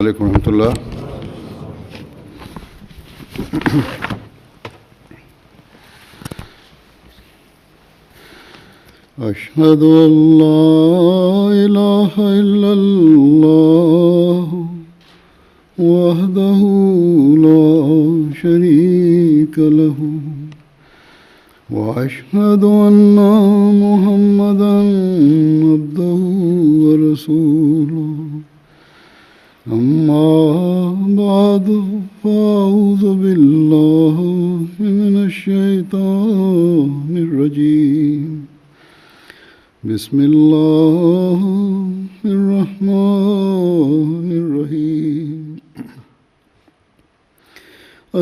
علیکم ورحمۃ اللہ۔ اشہد ان لا الہ الا اللہ وحدہ لا شریک لہ واشہد ان محمدا عبدہ ورسولہ۔ اما بعد فاعوذ باللہ من الشیطان الرجیم۔ بسم اللہ الرحمن الرحیم۔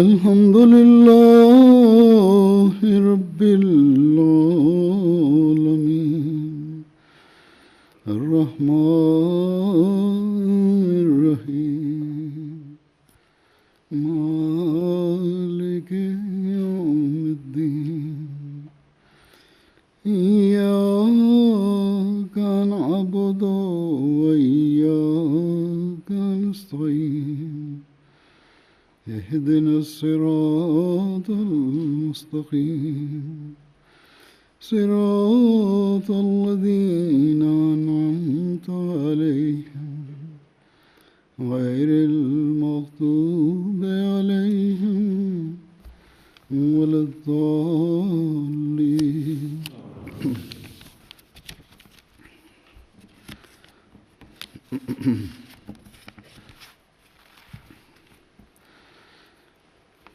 الحمد للہ رب العالمین الرحمن الرحیم مالک یوم الدین۔ إياك نعبد وإياك نستعين اهدنا الصراط المستقيم صراط الذين أنعمت عليهم غير المغضوب عليهم ولا الضالين۔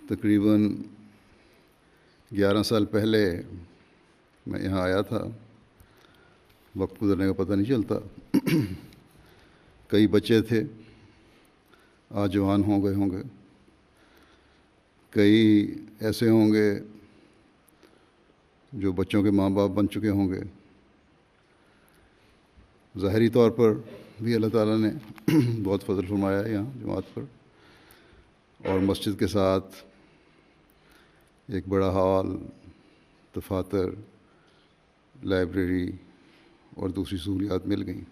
تقریباً 11 سال پہلے میں یہاں آیا تھا۔ وقت گزرنے کا پتہ نہیں چلتا۔ کئی بچے تھے، آج جوان ہو گئے ہوں گے، کئی ایسے ہوں گے جو بچوں کے ماں باپ بن چکے ہوں گے۔ ظاہری طور پر بھی اللہ تعالیٰ نے بہت فضل فرمایا ہے یہاں جماعت پر، اور مسجد کے ساتھ ایک بڑا ہال، دفاتر، لائبریری اور دوسری سہولیات مل گئیں۔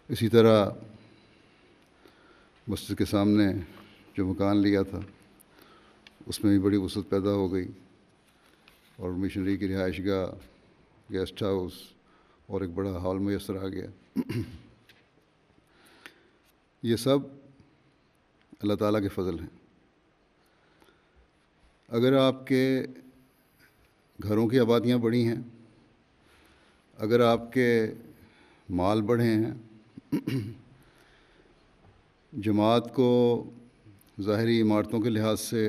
اسی طرح مسجد کے سامنے جو مکان لیا تھا اس میں بھی بڑی وسعت پیدا ہو گئی، اور مشنری کی رہائش گاہ، گیسٹ ہاؤس اور ایک بڑا ہال میسر آ گیا۔ یہ سب اللہ تعالیٰ کے فضل ہیں۔ اگر آپ کے گھروں کی آبادیاں بڑی ہیں، اگر آپ کے مال بڑھے ہیں، جماعت کو ظاہری عمارتوں کے لحاظ سے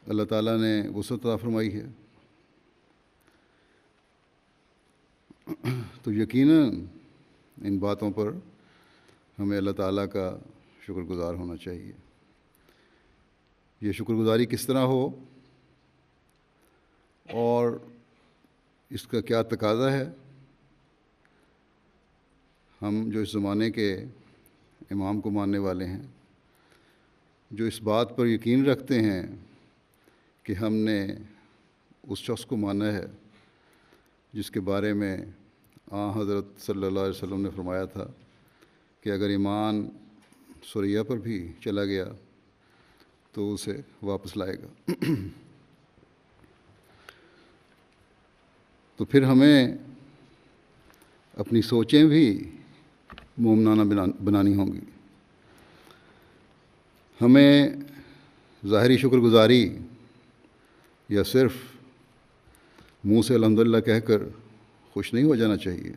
اللہ تعالیٰ نے وسعت عطا فرمائی ہے، تو یقیناً ان باتوں پر ہمیں اللہ تعالیٰ کا شکر گزار ہونا چاہیے۔ یہ شکر گزاری کس طرح ہو اور اس کا کیا تقاضا ہے؟ ہم جو اس زمانے کے امام کو ماننے والے ہیں، جو اس بات پر یقین رکھتے ہیں کہ ہم نے اس شخص کو مانا ہے جس کے بارے میں حضرت صلی اللہ علیہ وسلم نے فرمایا تھا کہ اگر ایمان ثریا پر بھی چلا گیا تو اسے واپس لائے گا۔ تو پھر ہمیں اپنی سوچیں بھی مومنانہ بنانی ہوں گی۔ ہمیں ظاہری شکر گزاری یا صرف منہ سے الحمدللہ کہہ کر خوش نہیں ہو جانا چاہیے،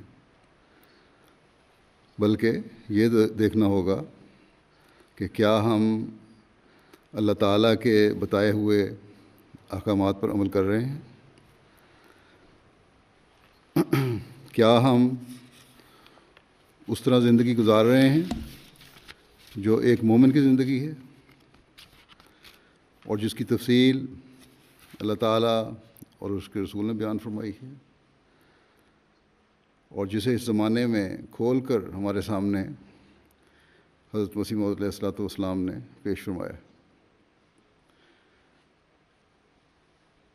بلکہ یہ دیکھنا ہوگا کہ کیا ہم اللہ تعالیٰ کے بتائے ہوئے احکامات پر عمل کر رہے ہیں، کیا ہم اس طرح زندگی گزار رہے ہیں جو ایک مومن کی زندگی ہے، اور جس کی تفصیل اللہ تعالیٰ اور اس کے رسول نے بیان فرمائی ہے، اور جسے اس زمانے میں کھول کر ہمارے سامنے حضرت مسیح موعود علیہ الصلوۃ والسلام نے پیش فرمایا۔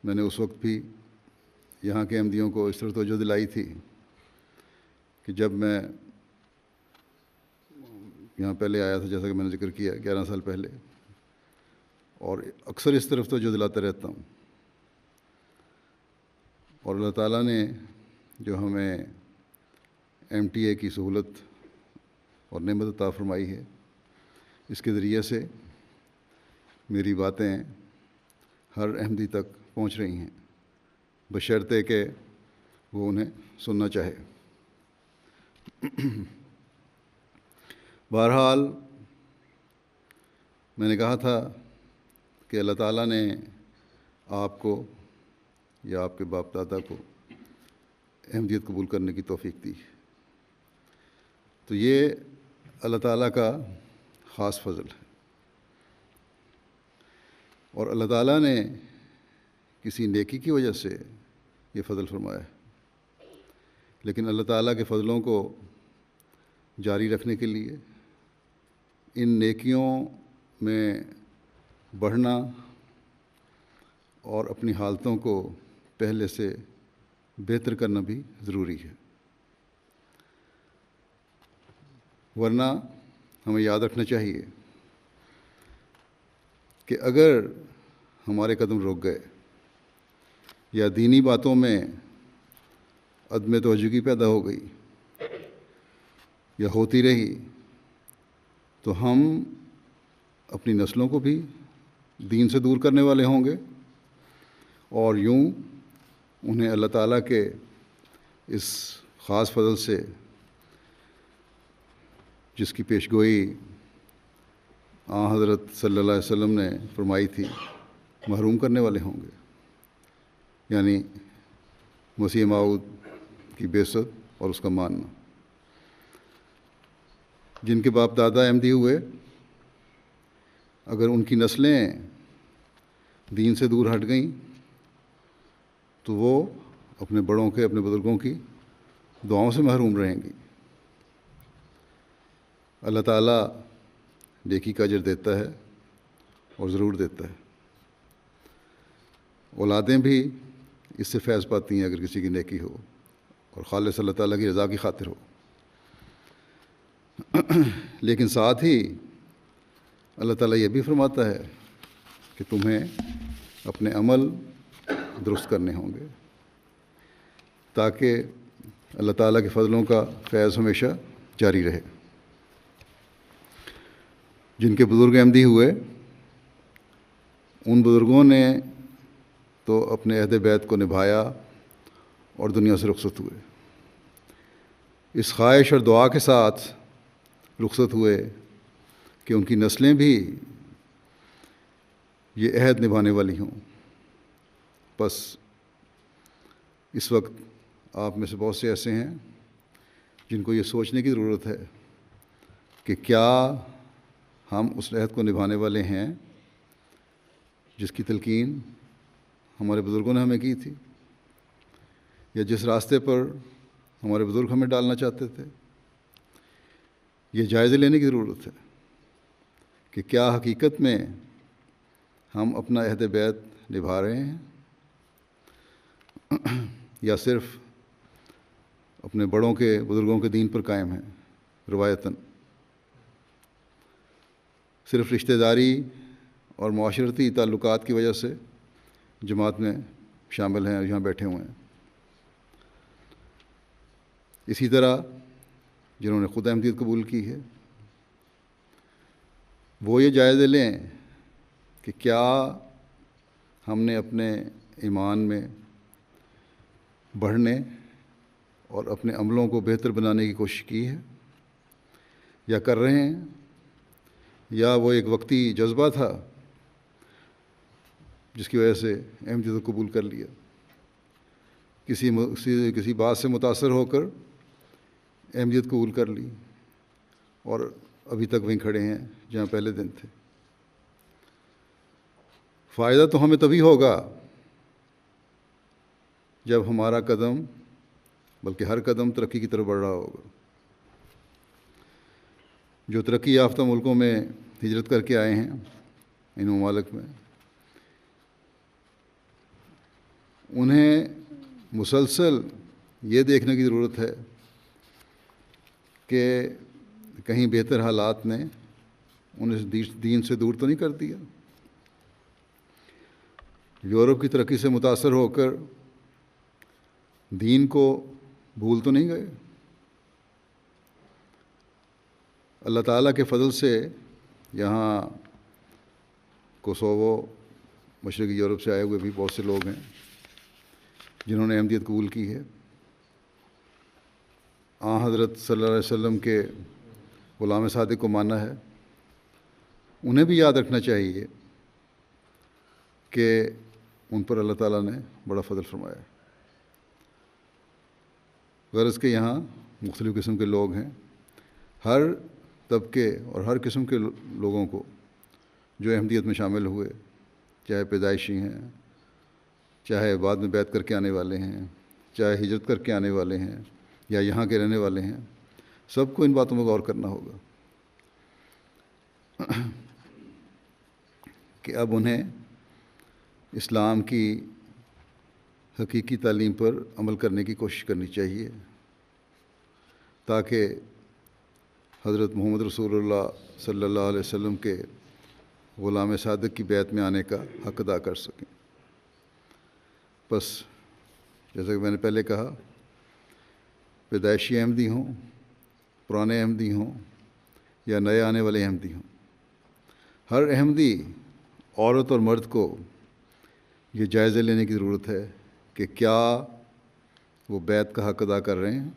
میں نے اس وقت بھی یہاں کے احمدیوں کو اس طرح توجہ دلائی تھی کہ جب میں یہاں پہلے آیا تھا، جیسا کہ میں نے ذکر کیا 11 سال پہلے، اور اکثر اس طرف توجہ دلاتا رہتا ہوں. اور اللہ تعالیٰ نے جو ہمیں MTA کی سہولت اور نعمت عطا فرمائی ہے، اس کے ذریعے سے میری باتیں ہر احمدی تک پہنچ رہی ہیں، بشرطے کہ وہ انہیں سننا چاہے. بہرحال میں نے کہا تھا کہ اللہ تعالیٰ نے آپ کو یا آپ کے باپ دادا کو احمدیت قبول کرنے کی توفیق دی. تو یہ اللہ تعالیٰ کا خاص فضل ہے، اور اللہ تعالیٰ نے کسی نیکی کی وجہ سے یہ فضل فرمایا ہے. لیکن اللہ تعالیٰ کے فضلوں کو جاری رکھنے کے لیے ان نیکیوں میں بڑھنا اور اپنی حالتوں کو پہلے سے بہتر کرنا بھی ضروری ہے. ورنہ ہمیں یاد رکھنا چاہیے کہ اگر ہمارے قدم رک گئے یا دینی باتوں میں عدم توجہی پیدا ہو گئی یا ہوتی رہی، تو ہم اپنی نسلوں کو بھی دین سے دور کرنے والے ہوں گے، اور یوں انہیں اللہ تعالیٰ کے اس خاص فضل سے جس کی پیشگوئی حضرت صلی اللہ علیہ وسلم نے فرمائی تھی محروم کرنے والے ہوں گے، یعنی مسیح موعود کی بعثت اور اس کا ماننا. جن کے باپ دادا احمدی ہوئے، اگر ان کی نسلیں دین سے دور ہٹ گئیں تو وہ اپنے بڑوں کے، اپنے بزرگوں کی دعاؤں سے محروم رہیں گی. اللہ تعالیٰ نیکی کا اجر دیتا ہے اور ضرور دیتا ہے. اولادیں بھی اس سے فیض پاتی ہیں اگر کسی کی نیکی ہو اور خالص اللہ تعالیٰ کی رضا کی خاطر ہو. لیکن ساتھ ہی اللہ تعالیٰ یہ بھی فرماتا ہے کہ تمہیں اپنے عمل درست کرنے ہوں گے تاکہ اللہ تعالیٰ کے فضلوں کا فیض ہمیشہ جاری رہے. جن کے بزرگ احمدی ہوئے، ان بزرگوں نے تو اپنے عہد بیت کو نبھایا اور دنیا سے رخصت ہوئے. اس خواہش اور دعا کے ساتھ رخصت ہوئے کہ ان کی نسلیں بھی یہ عہد نبھانے والی ہوں. بس اس وقت آپ میں سے بہت سے ایسے ہیں جن کو یہ سوچنے کی ضرورت ہے کہ کیا ہم اس عہد کو نبھانے والے ہیں جس کی تلقین ہمارے بزرگوں نے ہمیں کی تھی، یا جس راستے پر ہمارے بزرگ ہمیں ڈالنا چاہتے تھے. یہ جائزے لینے کی ضرورت ہے کہ کیا حقیقت میں ہم اپنا عہد بیت نبھا رہے ہیں یا صرف اپنے بڑوں کے، بزرگوں کے دین پر قائم ہیں روایتاً. صرف رشتہ داری اور معاشرتی تعلقات کی وجہ سے جماعت میں شامل ہیں اور یہاں بیٹھے ہوئے ہیں. اسی طرح جنہوں نے خود احمدیت قبول کی ہے، وہ یہ جائزے لیں کہ کیا ہم نے اپنے ایمان میں بڑھنے اور اپنے عملوں کو بہتر بنانے کی کوشش کی ہے یا کر رہے ہیں، یا وہ ایک وقتی جذبہ تھا جس کی وجہ سے احمدیت کو قبول کر لیا، کسی بات سے متاثر ہو کر احمدیت قبول کر لی اور ابھی تک وہیں کھڑے ہیں جہاں پہلے دن تھے. فائدہ تو ہمیں تبھی ہوگا جب ہمارا قدم، بلکہ ہر قدم ترقی کی طرف بڑھ رہا ہوگا. جو ترقی یافتہ ملکوں میں ہجرت کر کے آئے ہیں ان ممالک میں، انہیں مسلسل یہ دیکھنے کی ضرورت ہے کہ کہیں بہتر حالات نے انہیں دین سے دور تو نہیں کر دیا؟ یورپ کی ترقی سے متاثر ہو کر دین کو بھول تو نہیں گئے؟ اللہ تعالیٰ کے فضل سے یہاں کوسوو، مشرقی یورپ سے آئے ہوئے بھی بہت سے لوگ ہیں جنہوں نے احمدیت قبول کی ہے۔ حضرت صلی اللہ علیہ وسلم کے غلام صادق کو ماننا ہے۔ انہیں بھی یاد رکھنا چاہیے کہ ان پر اللہ تعالیٰ نے بڑا فضل فرمایا۔ غرض کہ یہاں مختلف قسم کے لوگ ہیں، ہر طبقے اور ہر قسم کے لوگوں کو جو احمدیت میں شامل ہوئے، چاہے پیدائشی ہیں، چاہے بعد میں بیعت کر کے آنے والے ہیں، چاہے ہجرت کر کے آنے والے ہیں یا یہاں کے رہنے والے ہیں، سب کو ان باتوں میں غور کرنا ہوگا کہ اب انہیں اسلام کی حقیقی تعلیم پر عمل کرنے کی کوشش کرنی چاہیے تاکہ حضرت محمد رسول اللہ صلی اللہ علیہ وسلم کے غلام صادق کی بیعت میں آنے کا حق ادا کر سکیں۔ بس جیسا کہ میں نے پہلے کہا، پیدائشی احمدی ہوں، پرانے احمدی ہوں یا نئے آنے والے احمدی ہوں، ہر احمدی عورت اور مرد کو یہ جائزہ لینے کی ضرورت ہے کہ کیا وہ بیعت کا حق ادا کر رہے ہیں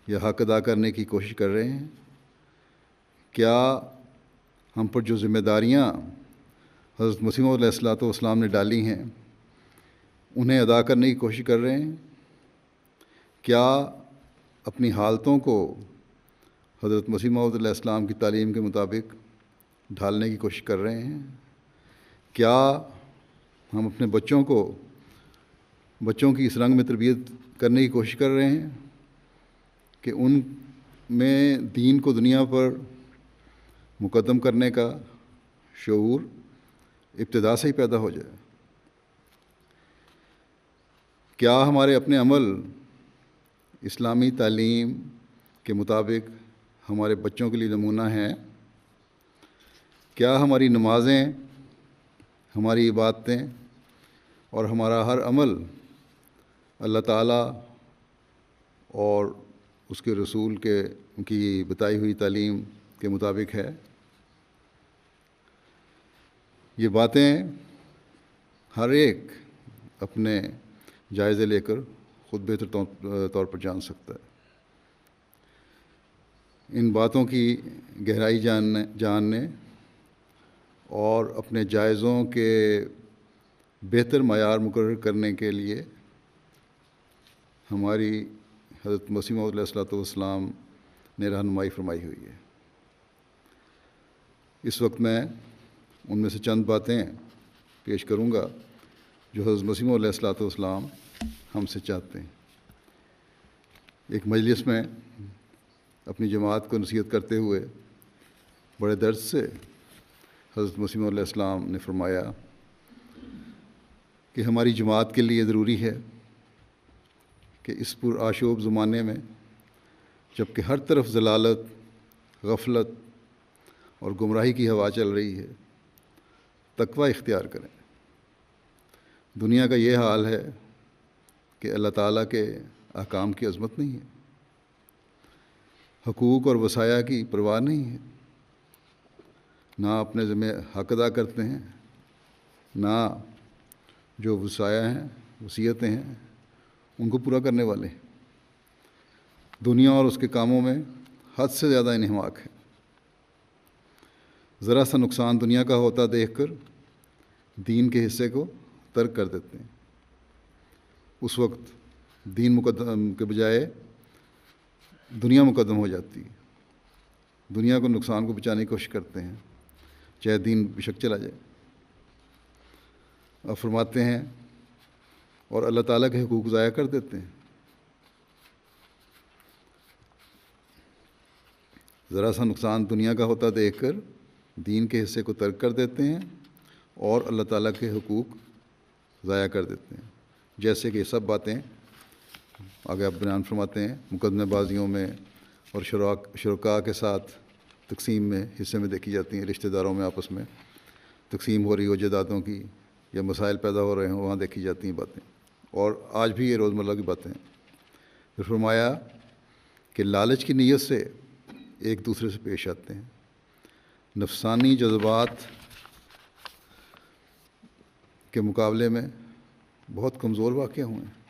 یا حق ادا کرنے کی کوشش کر رہے ہیں، کیا ہم پر جو ذمہ داریاں حضرت مسیح موعود علیہ السلام نے ڈالی ہیں انہیں ادا کرنے کی کوشش کر رہے ہیں، کیا اپنی حالتوں کو حضرت مسیح موعود علیہ السلام کی تعلیم کے مطابق ڈھالنے کی کوشش کر رہے ہیں، کیا ہم اپنے بچوں کی اس رنگ میں تربیت کرنے کی کوشش کر رہے ہیں کہ ان میں دین کو دنیا پر مقدم کرنے کا شعور ابتدا سے ہی پیدا ہو جائے؟ کیا ہمارے اپنے عمل اسلامی تعلیم کے مطابق ہمارے بچوں کے لیے نمونہ ہیں؟ کیا ہماری نمازیں، ہماری عبادتیں اور ہمارا ہر عمل اللہ تعالیٰ اور اس کے رسول کی بتائی ہوئی تعلیم کے مطابق ہے؟ یہ باتیں ہر ایک اپنے جائزے لے کر خود بہتر طور پر جان سکتا ہے۔ ان باتوں کی گہرائی جاننے اور اپنے جائزوں کے بہتر معیار مقرر کرنے کے لیے ہماری حضرت مسیح موعود علیہ السلام نے رہنمائی فرمائی ہوئی ہے۔ اس وقت میں ان میں سے چند باتیں پیش کروں گا جو حضرت مسیح موعود علیہ السلام ہم سے چاہتے ہیں۔ ایک مجلس میں اپنی جماعت کو نصیحت کرتے ہوئے بڑے درد سے حضرت مسیح موعود علیہ السلام نے فرمایا کہ ہماری جماعت کے لیے ضروری ہے کہ اس پر آشوب زمانے میں جب کہ ہر طرف ضلالت، غفلت اور گمراہی کی ہوا چل رہی ہے، تقوی اختیار کریں۔ دنیا کا یہ حال ہے کہ اللہ تعالیٰ کے احکام کی عظمت نہیں ہے، حقوق اور وصایا کی پرواہ نہیں ہے، نہ اپنے ذمہ حق ادا کرتے ہیں، نہ جو وصایا ہیں، وصیتیں ہیں، ان کو پورا کرنے والے ہیں۔ دنیا اور اس کے کاموں میں حد سے زیادہ انہماک ہے۔ ذرا سا نقصان دنیا کا ہوتا دیکھ کر دین کے حصے کو ترک کر دیتے ہیں۔ اس وقت دین مقدم کے بجائے دنیا مقدم ہو جاتی ہے، دنیا کو نقصان کو بچانے کی کوشش کرتے ہیں، چاہے دین بے شک چلا جائے۔ اب فرماتے ہیں اور اللہ تعالیٰ کے حقوق ضائع کر دیتے ہیں۔ ذرا سا نقصان دنیا کا ہوتا دیکھ کر دین کے حصے کو ترک کر دیتے ہیں اور اللہ تعالیٰ کے حقوق ضائع کر دیتے ہیں، جیسے کہ یہ سب باتیں آگے آپ بیان فرماتے ہیں، مقدمہ بازیوں میں، اور شرکاء کے ساتھ تقسیم میں حصے میں دیکھی جاتی ہیں، رشتہ داروں میں آپس میں تقسیم ہو رہی ہو جائیدادوں کی، یا مسائل پیدا ہو رہے ہوں، وہاں دیکھی جاتی ہیں باتیں، اور آج بھی یہ روزمرہ کی باتیں ہیں۔ پھر فرمایا کہ لالچ کی نیت سے ایک دوسرے سے پیش آتے ہیں، نفسانی جذبات کے مقابلے میں بہت کمزور واقع ہوئے ہیں۔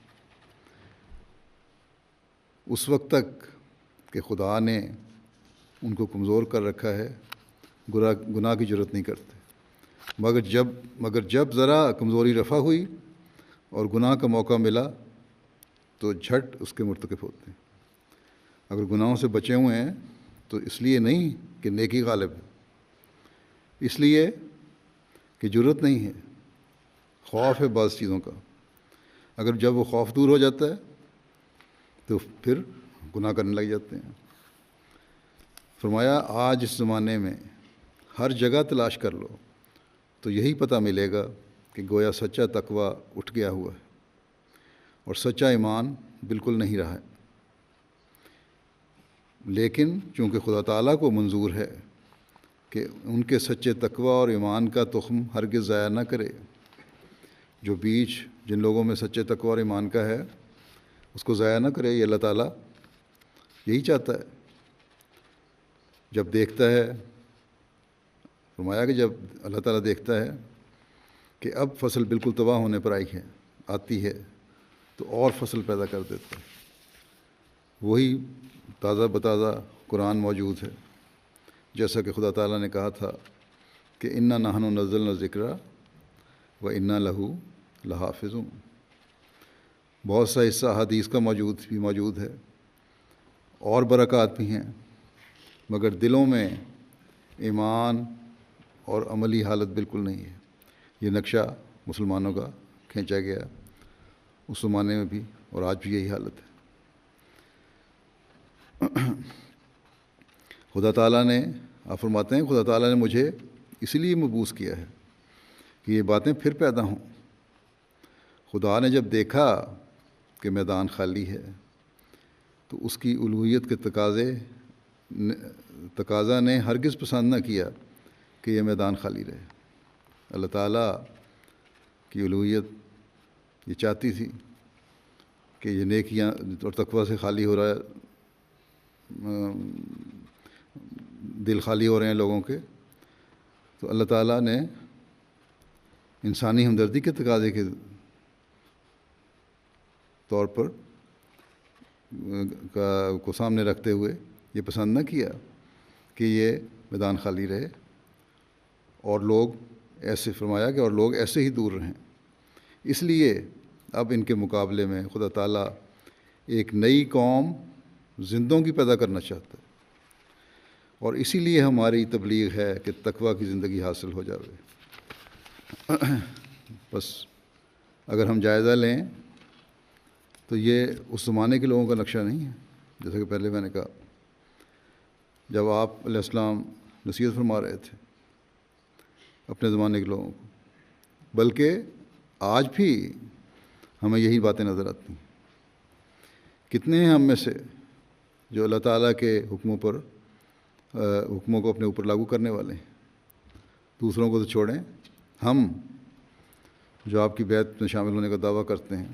اس وقت تک کہ خدا نے ان کو کمزور کر رکھا ہے، گناہ کی جرات نہیں کرتے، مگر جب ذرا کمزوری رفع ہوئی اور گناہ کا موقع ملا تو جھٹ اس کے مرتکب ہوتے ہیں۔ اگر گناہوں سے بچے ہوئے ہیں تو اس لیے نہیں کہ نیکی غالب ہے، اس لیے کہ جرات نہیں ہے، خوف ہے بعض چیزوں کا۔ اگر جب وہ خوف دور ہو جاتا ہے تو پھر گناہ کرنے لگ جاتے ہیں۔ فرمایا آج اس زمانے میں ہر جگہ تلاش کر لو تو یہی پتہ ملے گا کہ گویا سچا تقوی اٹھ گیا ہوا ہے اور سچا ایمان بالکل نہیں رہا ہے۔ لیکن چونکہ خدا تعالیٰ کو منظور ہے کہ ان کے سچے تقوی اور ایمان کا تخم ہرگز ضائع نہ کرے، جو بیج جن لوگوں میں سچے تقوی اور ایمان کا ہے اس کو ضائع نہ کرے، یہ اللہ تعالیٰ یہی چاہتا ہے۔ جب دیکھتا ہے، فرمایا کہ جب اللہ تعالیٰ دیکھتا ہے کہ اب فصل بالکل تباہ ہونے پر آتی ہے تو اور فصل پیدا کر دیتا ہے۔ وہی تازہ بتازہ قرآن موجود ہے، جیسا کہ خدا تعالیٰ نے کہا تھا کہ انا نحن نزلنا ذکر و انا لہو لحافظون۔ بہت سا حصہ حدیث کا موجود ہے اور برکات بھی ہیں، مگر دلوں میں ایمان اور عملی حالت بالکل نہیں ہے۔ یہ نقشہ مسلمانوں کا کھینچا گیا اس زمانے میں بھی، اور آج بھی یہی حالت ہے۔ خدا تعالیٰ نے، آپ فرماتے ہیں، خدا تعالیٰ نے مجھے اسی لیے مبعوث کیا ہے کہ یہ باتیں پھر پیدا ہوں۔ خدا نے جب دیکھا کہ میدان خالی ہے تو اس کی الوہیت کے تقاضا نے ہرگز پسند نہ کیا کہ یہ میدان خالی رہے۔ اللہ تعالیٰ کی الوہیت یہ چاہتی تھی کہ یہ نیکیاں اور تقوی سے خالی ہو رہا ہے، دل خالی ہو رہے ہیں لوگوں کے، تو اللہ تعالیٰ نے انسانی ہمدردی کے تقاضے کے طور پر کو سامنے رکھتے ہوئے یہ پسند نہ کیا کہ یہ میدان خالی رہے اور لوگ ایسے، فرمایا کہ اور لوگ ایسے ہی دور رہیں۔ اس لیے اب ان کے مقابلے میں خدا تعالیٰ ایک نئی قوم زندوں کی پیدا کرنا چاہتا ہے، اور اسی لیے ہماری تبلیغ ہے کہ تقوی کی زندگی حاصل ہو جاوے۔ بس اگر ہم جائزہ لیں تو یہ اس زمانے کے لوگوں کا نقشہ نہیں ہے، جیسا کہ پہلے میں نے کہا جب آپ علیہ السلام نصیحت فرما رہے تھے اپنے زمانے کے لوگوں کو، بلکہ آج بھی ہمیں یہی باتیں نظر آتی ہیں۔ کتنے ہیں ہم میں سے جو اللہ تعالیٰ کے حکموں کو اپنے اوپر لاگو کرنے والے ہیں، دوسروں کو تو چھوڑیں، ہم جو آپ کی بیعت میں شامل ہونے کا دعویٰ کرتے ہیں،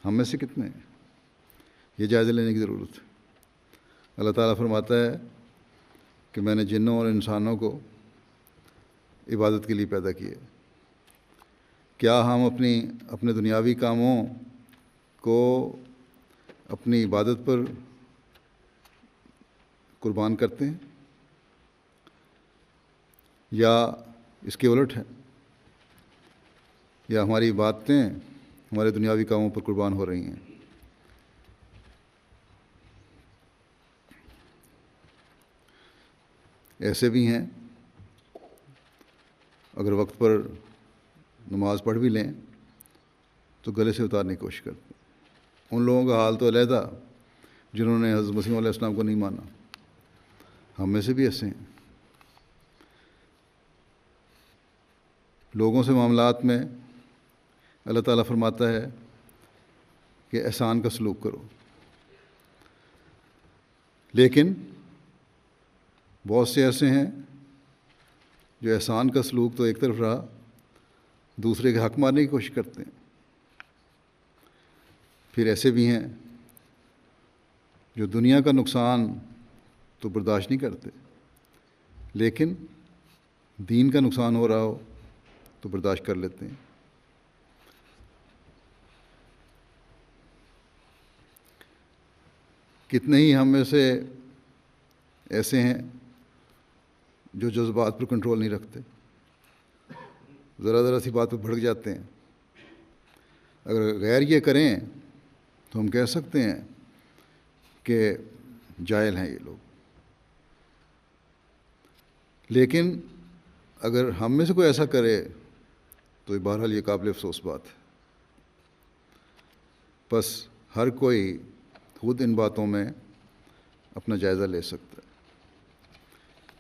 ہم میں سے کتنے ہیں؟ یہ جائزہ لینے کی ضرورت ہے۔ اللہ تعالیٰ فرماتا ہے کہ میں نے جنوں اور انسانوں کو عبادت کے لیے پیدا کیے، کیا ہم اپنے دنیاوی کاموں کو اپنی عبادت پر قربان کرتے ہیں یا اس کے الٹ ہے، یا ہماری عبادتیں ہمارے دنیاوی کاموں پر قربان ہو رہی ہیں؟ ایسے بھی ہیں اگر وقت پر نماز پڑھ بھی لیں تو گلے سے اتارنے کی کوشش کرتے ہیں۔ ان لوگوں کا حال تو علیحدہ جنہوں نے حضرت مسیح علیہ السلام کو نہیں مانا، ہم میں سے بھی ایسے ہیں۔ لوگوں سے معاملات میں اللہ تعالیٰ فرماتا ہے کہ احسان کا سلوک کرو، لیکن بہت سے ایسے ہیں جو احسان کا سلوک تو ایک طرف رہا، دوسرے کے حق مارنے کی کوشش کرتے ہیں۔ پھر ایسے بھی ہیں جو دنیا کا نقصان تو برداشت نہیں کرتے، لیکن دین کا نقصان ہو رہا ہو تو برداشت کر لیتے ہیں۔ کتنے ہی ہم میں سے ایسے ہیں جو جذبات پر کنٹرول نہیں رکھتے، ذرا سی بات پہ بھڑک جاتے ہیں۔ اگر غیر یہ کریں تو ہم کہہ سکتے ہیں کہ جاہل ہیں یہ لوگ، لیکن اگر ہم میں سے کوئی ایسا کرے تو بہرحال یہ قابل افسوس بات ہے۔ بس ہر کوئی خود ان باتوں میں اپنا جائزہ لے سکتا ہے،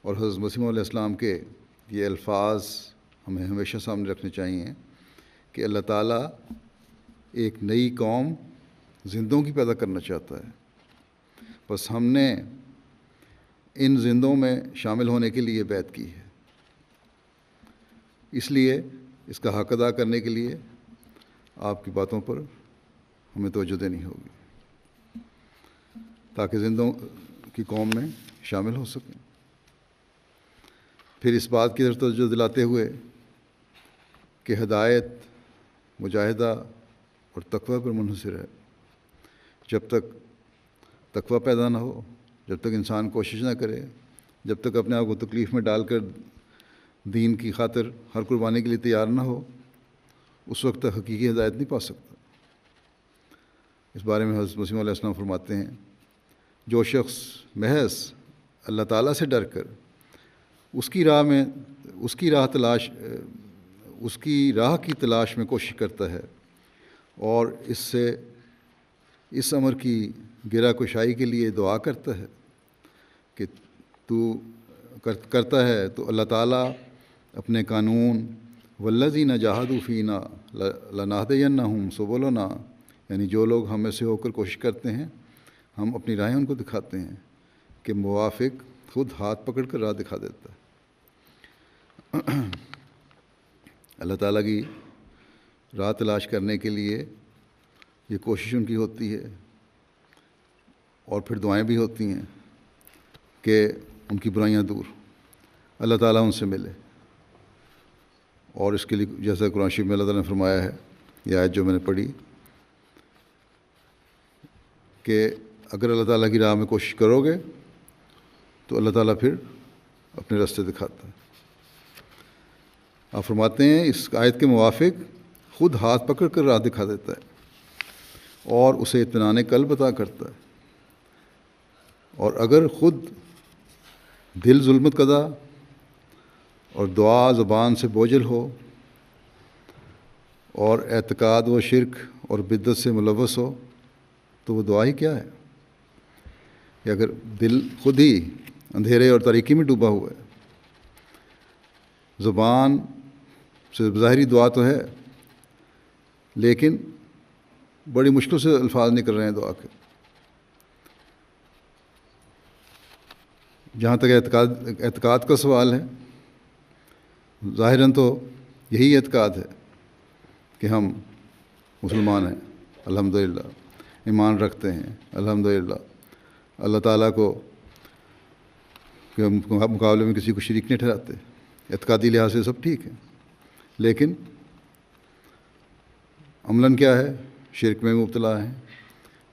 اور حضرت مسیح علیہ السلام کے یہ الفاظ ہمیں ہمیشہ سامنے رکھنے چاہیے کہ اللہ تعالیٰ ایک نئی قوم زندوں کی پیدا کرنا چاہتا ہے، بس ہم نے ان زندوں میں شامل ہونے کے لیے بیعت کی ہے۔ اس لیے اس کا حق ادا کرنے کے لیے آپ کی باتوں پر ہمیں توجہ دینی ہوگی تاکہ زندوں کی قوم میں شامل ہو سکیں۔ پھر اس بات کی طرف توجہ دلاتے ہوئے کہ ہدایت مجاہدہ اور تقوی پر منحصر ہے۔ جب تک تقوی پیدا نہ ہو، جب تک انسان کوشش نہ کرے، جب تک اپنے آپ کو تکلیف میں ڈال کر دین کی خاطر ہر قربانی کے لیے تیار نہ ہو، اس وقت تک حقیقی ہدایت نہیں پا سکتا۔ اس بارے میں حضرت مسیح علیہ السلام فرماتے ہیں، جو شخص محض اللہ تعالیٰ سے ڈر کر اس کی راہ کی تلاش میں کوشش کرتا ہے اور اس امر کی گرہ کشائی کے لیے دعا کرتا ہے کہ تو کرتا ہے، تو اللہ تعالیٰ اپنے قانون والذین جاہدوا فینا لنہدینہم سبلنا، یعنی جو لوگ ہم میں سے ہو کر کوشش کرتے ہیں ہم اپنی راہیں ان کو دکھاتے ہیں کہ موافق خود ہاتھ پکڑ کر راہ دکھا دیتا ہے۔ اللہ تعالیٰ کی راہ تلاش کرنے کے لیے یہ کوشش ان کی ہوتی ہے، اور پھر دعائیں بھی ہوتی ہیں کہ ان کی برائیاں دور، اللہ تعالیٰ ان سے ملے۔ اور اس کے لیے جیسا قرآن شریف میں اللہ تعالیٰ نے فرمایا ہے، یہ آیت جو میں نے پڑھی، کہ اگر اللہ تعالیٰ کی راہ میں کوشش کرو گے تو اللہ تعالیٰ پھر اپنے راستے دکھاتا ہے۔ آپ فرماتے ہیں اس آیت کے موافق خود ہاتھ پکڑ کر راہ دکھا دیتا ہے اور اسے اطمینان قلب عطا کرتا ہے، اور اگر خود دل ظلمت کدا اور دعا زبان سے بوجھل ہو اور اعتقاد و شرک اور بدعت سے ملوث ہو تو وہ دعا ہی کیا ہے؟ یا اگر دل خود ہی اندھیرے اور تاریکی میں ڈوبا ہوا ہے، زبان سے ظاہری دعا تو ہے لیکن بڑی مشکل سے الفاظ نکل رہے ہیں دعا کے۔ جہاں تک اعتقاد کا سوال ہے، ظاہراً تو یہی اعتقاد ہے کہ ہم مسلمان ہیں، الحمدللہ ایمان رکھتے ہیں، الحمدللہ اللہ تعالیٰ کو کے مقابلے میں کسی کو شریک نہیں ٹھہراتے، اعتقادی لحاظ سے سب ٹھیک ہے، لیکن عملاً کیا ہے؟ شرک میں بھی مبتلا ہیں،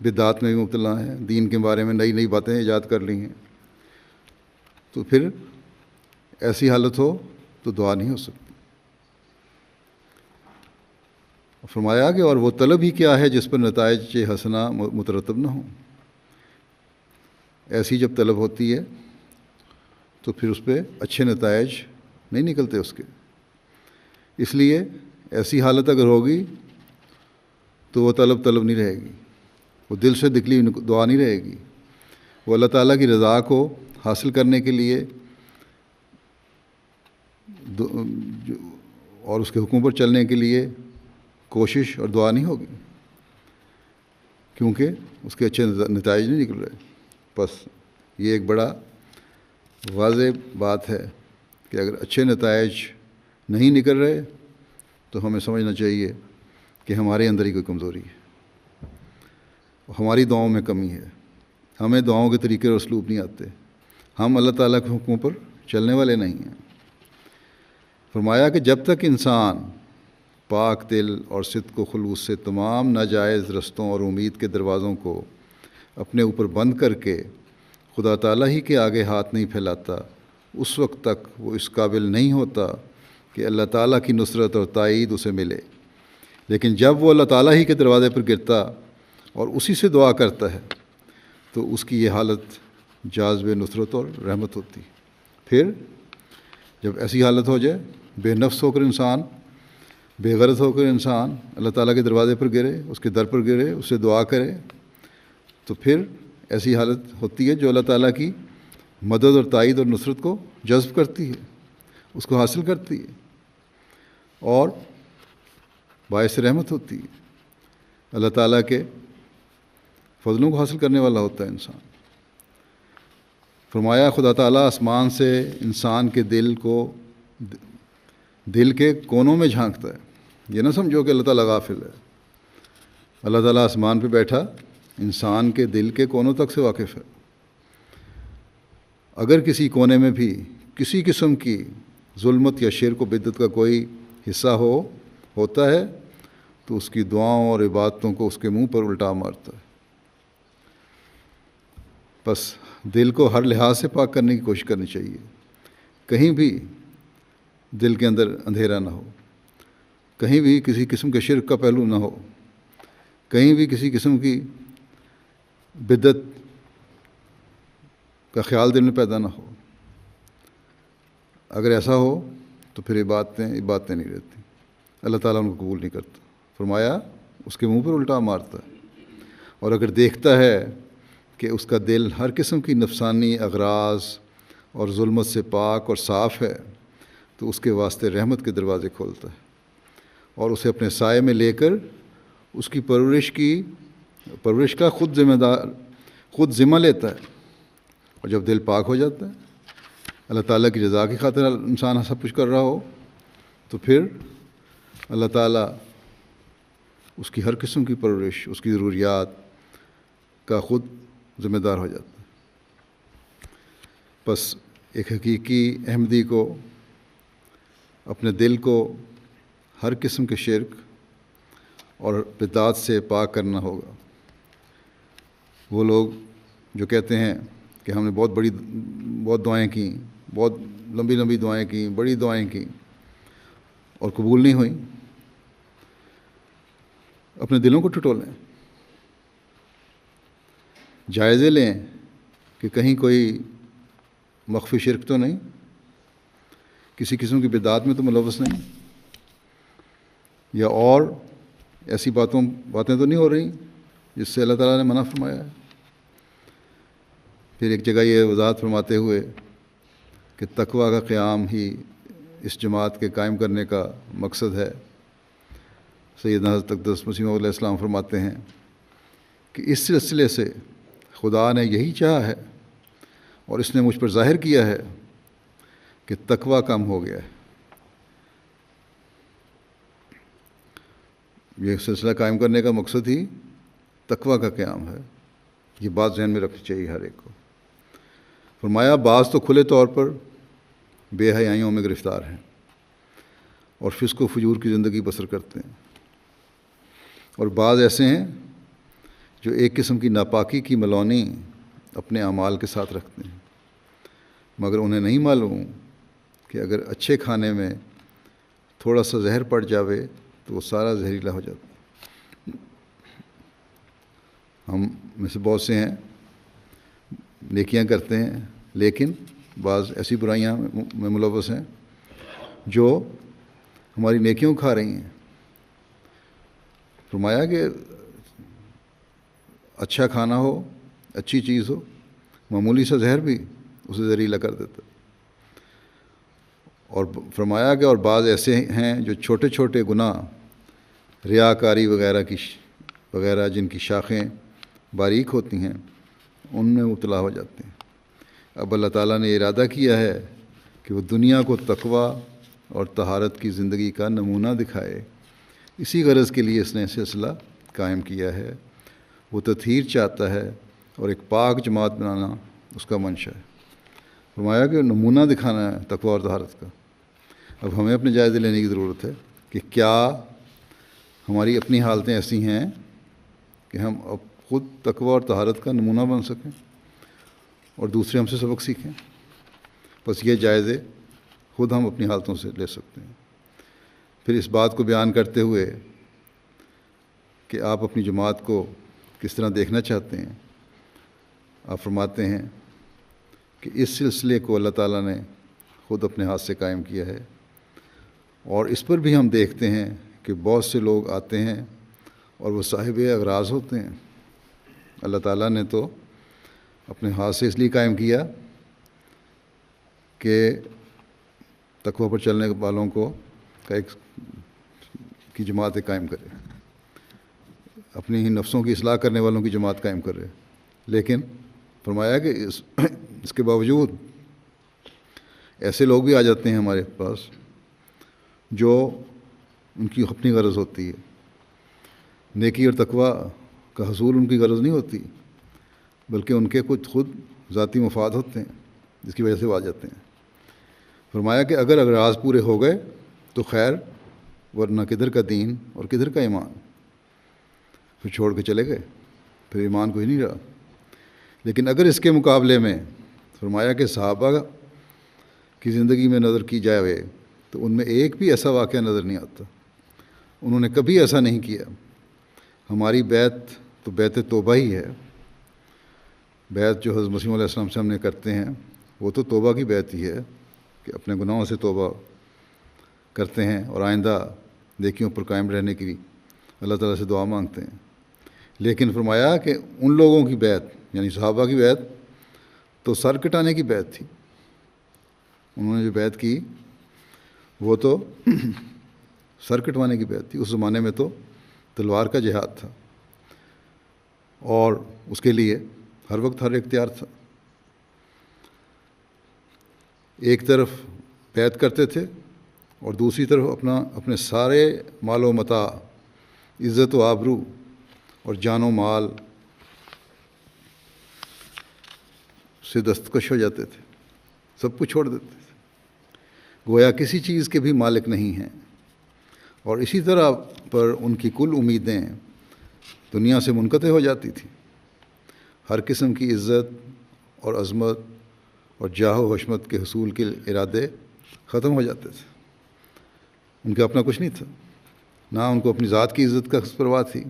بدعات میں بھی مبتلا ہیں، دین کے بارے میں نئی باتیں ایجاد کر لی ہیں، تو پھر ایسی حالت ہو تو دعا نہیں ہو سکتی۔ فرمایا کہ اور وہ طلب ہی کیا ہے جس پر نتائج حسنہ مترتب نہ ہوں۔ ایسی جب طلب ہوتی ہے تو پھر اس پہ اچھے نتائج نہیں نکلتے اس کے، اس لیے ایسی حالت اگر ہوگی تو وہ طلب نہیں رہے گی، وہ دل سے نکلی دعا نہیں رہے گی، وہ اللہ تعالیٰ کی رضا کو حاصل کرنے کے لیے اور اس کے حکم پر چلنے کے لیے کوشش اور دعا نہیں ہوگی، کیونکہ اس کے اچھے نتائج نہیں نکل رہے۔ بس یہ ایک بڑا واضح بات ہے کہ اگر اچھے نتائج نہیں نکل رہے تو ہمیں سمجھنا چاہیے کہ ہمارے اندر ہی کوئی کمزوری ہے، ہماری دعاؤں میں کمی ہے، ہمیں دعاؤں کے طریقے اور اسلوب نہیں آتے، ہم اللہ تعالیٰ کے حکموں پر چلنے والے نہیں ہیں۔ فرمایا کہ جب تک انسان پاک دل اور صدق و خلوص سے تمام ناجائز رستوں اور امید کے دروازوں کو اپنے اوپر بند کر کے خدا تعالیٰ ہی کے آگے ہاتھ نہیں پھیلاتا، اس وقت تک وہ اس قابل نہیں ہوتا کہ اللہ تعالیٰ کی نصرت اور تائید اسے ملے۔ لیکن جب وہ اللہ تعالیٰ ہی کے دروازے پر گرتا اور اسی سے دعا کرتا ہے تو اس کی یہ حالت جاذب نصرت اور رحمت ہوتی۔ پھر جب ایسی حالت ہو جائے، بے نفس ہو کر انسان، بے غرض ہو کر انسان اللہ تعالیٰ کے دروازے پر گرے، اس کے در پر گرے، اس سے دعا کرے، تو پھر ایسی حالت ہوتی ہے جو اللہ تعالیٰ کی مدد اور تائید اور نصرت کو جذب کرتی ہے، اس کو حاصل کرتی ہے اور باعث رحمت ہوتی ہے۔ اللہ تعالیٰ کے فضلوں کو حاصل کرنے والا ہوتا ہے انسان۔ فرمایا خدا تعالیٰ آسمان سے انسان کے دل کے کونوں میں جھانکتا ہے۔ یہ نہ سمجھو کہ اللہ تعالیٰ غافل ہے۔ اللہ تعالیٰ آسمان پہ بیٹھا انسان کے دل کے کونوں تک سے واقف ہے۔ اگر کسی کونے میں بھی کسی قسم کی ظلمت یا شرک و بدعت کا کوئی حصہ ہوتا ہے تو اس کی دعاؤں اور عبادتوں کو اس کے منہ پر الٹا مارتا ہے۔ بس دل کو ہر لحاظ سے پاک کرنے کی کوشش کرنی چاہیے، کہیں بھی دل کے اندر اندھیرا نہ ہو، کہیں بھی کسی قسم کے شرک کا پہلو نہ ہو، کہیں بھی کسی قسم کی بدعت کا خیال دل میں پیدا نہ ہو۔ اگر ایسا ہو تو پھر عبادتیں نہیں رہتی، اللہ تعالیٰ ان کو قبول نہیں کرتا۔ فرمایا اس کے منہ پر الٹا مارتا ہے۔ اور اگر دیکھتا ہے کہ اس کا دل ہر قسم کی نفسانی اغراض اور ظلمت سے پاک اور صاف ہے تو اس کے واسطے رحمت کے دروازے کھولتا ہے اور اسے اپنے سائے میں لے کر اس کی پرورش کا خود ذمہ لیتا ہے۔ اور جب دل پاک ہو جاتا ہے، اللہ تعالیٰ کی رضا کی خاطر انسان سب کچھ کر رہا ہو، تو پھر اللہ تعالیٰ اس کی ہر قسم کی پرورش، اس کی ضروریات کا خود ذمہ دار ہو جاتا ہے۔ بس ایک حقیقی احمدی کو اپنے دل کو ہر قسم کے شرک اور بدعات سے پاک کرنا ہوگا۔ وہ لوگ جو کہتے ہیں کہ ہم نے بہت دعائیں کیں، بہت لمبی دعائیں کیں، بڑی دعائیں کیں اور قبول نہیں ہوئیں، اپنے دلوں کو ٹٹولیں، جائزے لیں کہ کہیں کوئی مخفی شرک تو نہیں، کسی قسم کی بدعات میں تو ملوث نہیں، یا اور ایسی باتیں تو نہیں ہو رہی جس سے اللہ تعالیٰ نے منع فرمایا ہے۔ پھر ایک جگہ یہ وضاحت فرماتے ہوئے کہ تقویٰ کا قیام ہی اس جماعت کے قائم کرنے کا مقصد ہے۔ سیدنا حضرت اقدس مسیح علیہ السلام فرماتے ہیں کہ اس سلسلے سے خدا نے یہی چاہا ہے اور اس نے مجھ پر ظاہر کیا ہے کہ تقویٰ کم ہو گیا ہے۔ یہ سلسلہ قائم کرنے کا مقصد ہی تقویٰ کا قیام ہے۔ یہ بات ذہن میں رکھنی چاہیے ہر ایک کو۔ فرمایا بعض تو کھلے طور پر بے حیائیوں میں گرفتار ہیں اور فسق و فجور کی زندگی بسر کرتے ہیں، اور بعض ایسے ہیں جو ایک قسم کی ناپاکی کی ملونی اپنے اعمال کے ساتھ رکھتے ہیں، مگر انہیں نہیں معلوم کہ اگر اچھے کھانے میں تھوڑا سا زہر پڑ جاوے تو وہ سارا زہریلا ہو جاتا ہے۔ ہم میں سے بہت سے ہیں نیکیاں کرتے ہیں، لیکن بعض ایسی برائیاں میں ملوث ہیں جو ہماری نیکیوں کھا رہی ہیں۔ فرمایا کہ اچھا کھانا ہو، اچھی چیز ہو، معمولی سا زہر بھی اسے زہریلا کر دیتا ہے۔ اور فرمایا کہ اور بعض ایسے ہیں جو چھوٹے چھوٹے گناہ، ریاکاری وغیرہ جن کی شاخیں باریک ہوتی ہیں، ان میں مبتلا ہو جاتے ہیں۔ اب اللہ تعالیٰ نے ارادہ کیا ہے کہ وہ دنیا کو تقوی اور طہارت کی زندگی کا نمونہ دکھائے۔ اسی غرض کے لیے اس نے سلسلہ قائم کیا ہے۔ وہ تطہیر چاہتا ہے اور ایک پاک جماعت بنانا اس کا منشا ہے۔ فرمایا کہ نمونہ دکھانا ہے تقوی اور طہارت کا۔ اب ہمیں اپنے جائزے لینے کی ضرورت ہے کہ کیا ہماری اپنی حالتیں ایسی ہیں کہ ہم اب خود تقوی اور طہارت کا نمونہ بن سکیں اور دوسرے ہم سے سبق سیکھیں۔ بس یہ جائزے خود ہم اپنی حالتوں سے لے سکتے ہیں۔ پھر اس بات کو بیان کرتے ہوئے کہ آپ اپنی جماعت کو کس طرح دیکھنا چاہتے ہیں، آپ فرماتے ہیں کہ اس سلسلے کو اللہ تعالیٰ نے خود اپنے ہاتھ سے قائم کیا ہے، اور اس پر بھی ہم دیکھتے ہیں کہ بہت سے لوگ آتے ہیں اور وہ صاحب اغراض ہوتے ہیں۔ اللہ تعالیٰ نے تو اپنے ہاتھ سے اس لیے قائم کیا کہ تقوی پر چلنے والوں کو کی جماعت قائم کرے، اپنی ہی نفسوں کی اصلاح کرنے والوں کی جماعت قائم کرے۔ لیکن فرمایا کہ اس کے باوجود ایسے لوگ بھی آ جاتے ہیں ہمارے پاس جو ان کی اپنی غرض ہوتی ہے، نیکی اور تقوی کا حصول ان کی غرض نہیں ہوتی، بلکہ ان کے کچھ خود ذاتی مفاد ہوتے ہیں جس کی وجہ سے وہ آ جاتے ہیں۔ فرمایا کہ اگر اغراض پورے ہو گئے تو خیر، ورنہ کدھر کا دین اور کدھر کا ایمان، پھر چھوڑ کے چلے گئے، پھر ایمان کوئی نہیں رہا۔ لیکن اگر اس کے مقابلے میں فرمایا کہ صحابہ کی زندگی میں نظر کی جائے تو ان میں ایک بھی ایسا واقعہ نظر نہیں آتا، انہوں نے کبھی ایسا نہیں کیا۔ ہماری بیعت تو بیعت توبہ ہی ہے، بیعت جو حضرت مسیح علیہ السلام سے ہم نے کرتے ہیں وہ تو توبہ کی بیعت ہی ہے کہ اپنے گناہوں سے توبہ کرتے ہیں اور آئندہ نیکیوں پر قائم رہنے کی اللہ تعالیٰ سے دعا مانگتے ہیں۔ لیکن فرمایا کہ ان لوگوں کی بیعت یعنی صحابہ کی بیعت تو سر کٹانے کی بیعت تھی، انہوں نے جو بیعت کی وہ تو سر کٹوانے کی بیعت تھی۔ اس زمانے میں تو تلوار کا جہاد تھا اور اس کے لیے ہر وقت ہر اختیار تھا۔ ایک طرف بیعت کرتے تھے اور دوسری طرف اپنے سارے مال و متاع، عزت و آبرو اور جان و مال سے دستکش ہو جاتے تھے، سب کچھ چھوڑ دیتے تھے، گویا کسی چیز کے بھی مالک نہیں ہیں۔ اور اسی طرح پر ان کی کل امیدیں دنیا سے منقطع ہو جاتی تھیں، ہر قسم کی عزت اور عظمت اور جاہ و حشمت کے حصول کے ارادے ختم ہو جاتے تھے۔ ان کا اپنا کچھ نہیں تھا، نہ ان کو اپنی ذات کی عزت کا پرواہ تھی،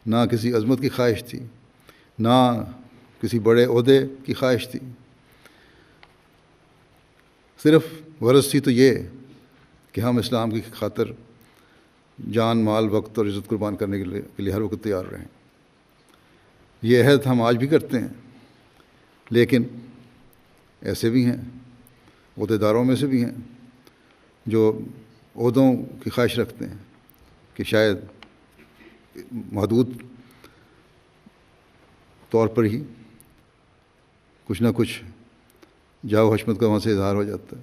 نہ کسی عظمت کی خواہش تھی، نہ کسی بڑے عہدے کی خواہش تھی۔ صرف غرض تھی تو یہ کہ ہم اسلام کی خاطر جان، مال، وقت اور عزت قربان کرنے کے لیے ہر وقت تیار رہیں۔ یہ عہد ہم آج بھی کرتے ہیں، لیکن ایسے بھی ہیں، عہدیداروں میں سے بھی ہیں جو عہدوں کی خواہش رکھتے ہیں کہ شاید محدود طور پر ہی کچھ نہ کچھ جاہ و حشمت کا وہاں سے اظہار ہو جاتا ہے۔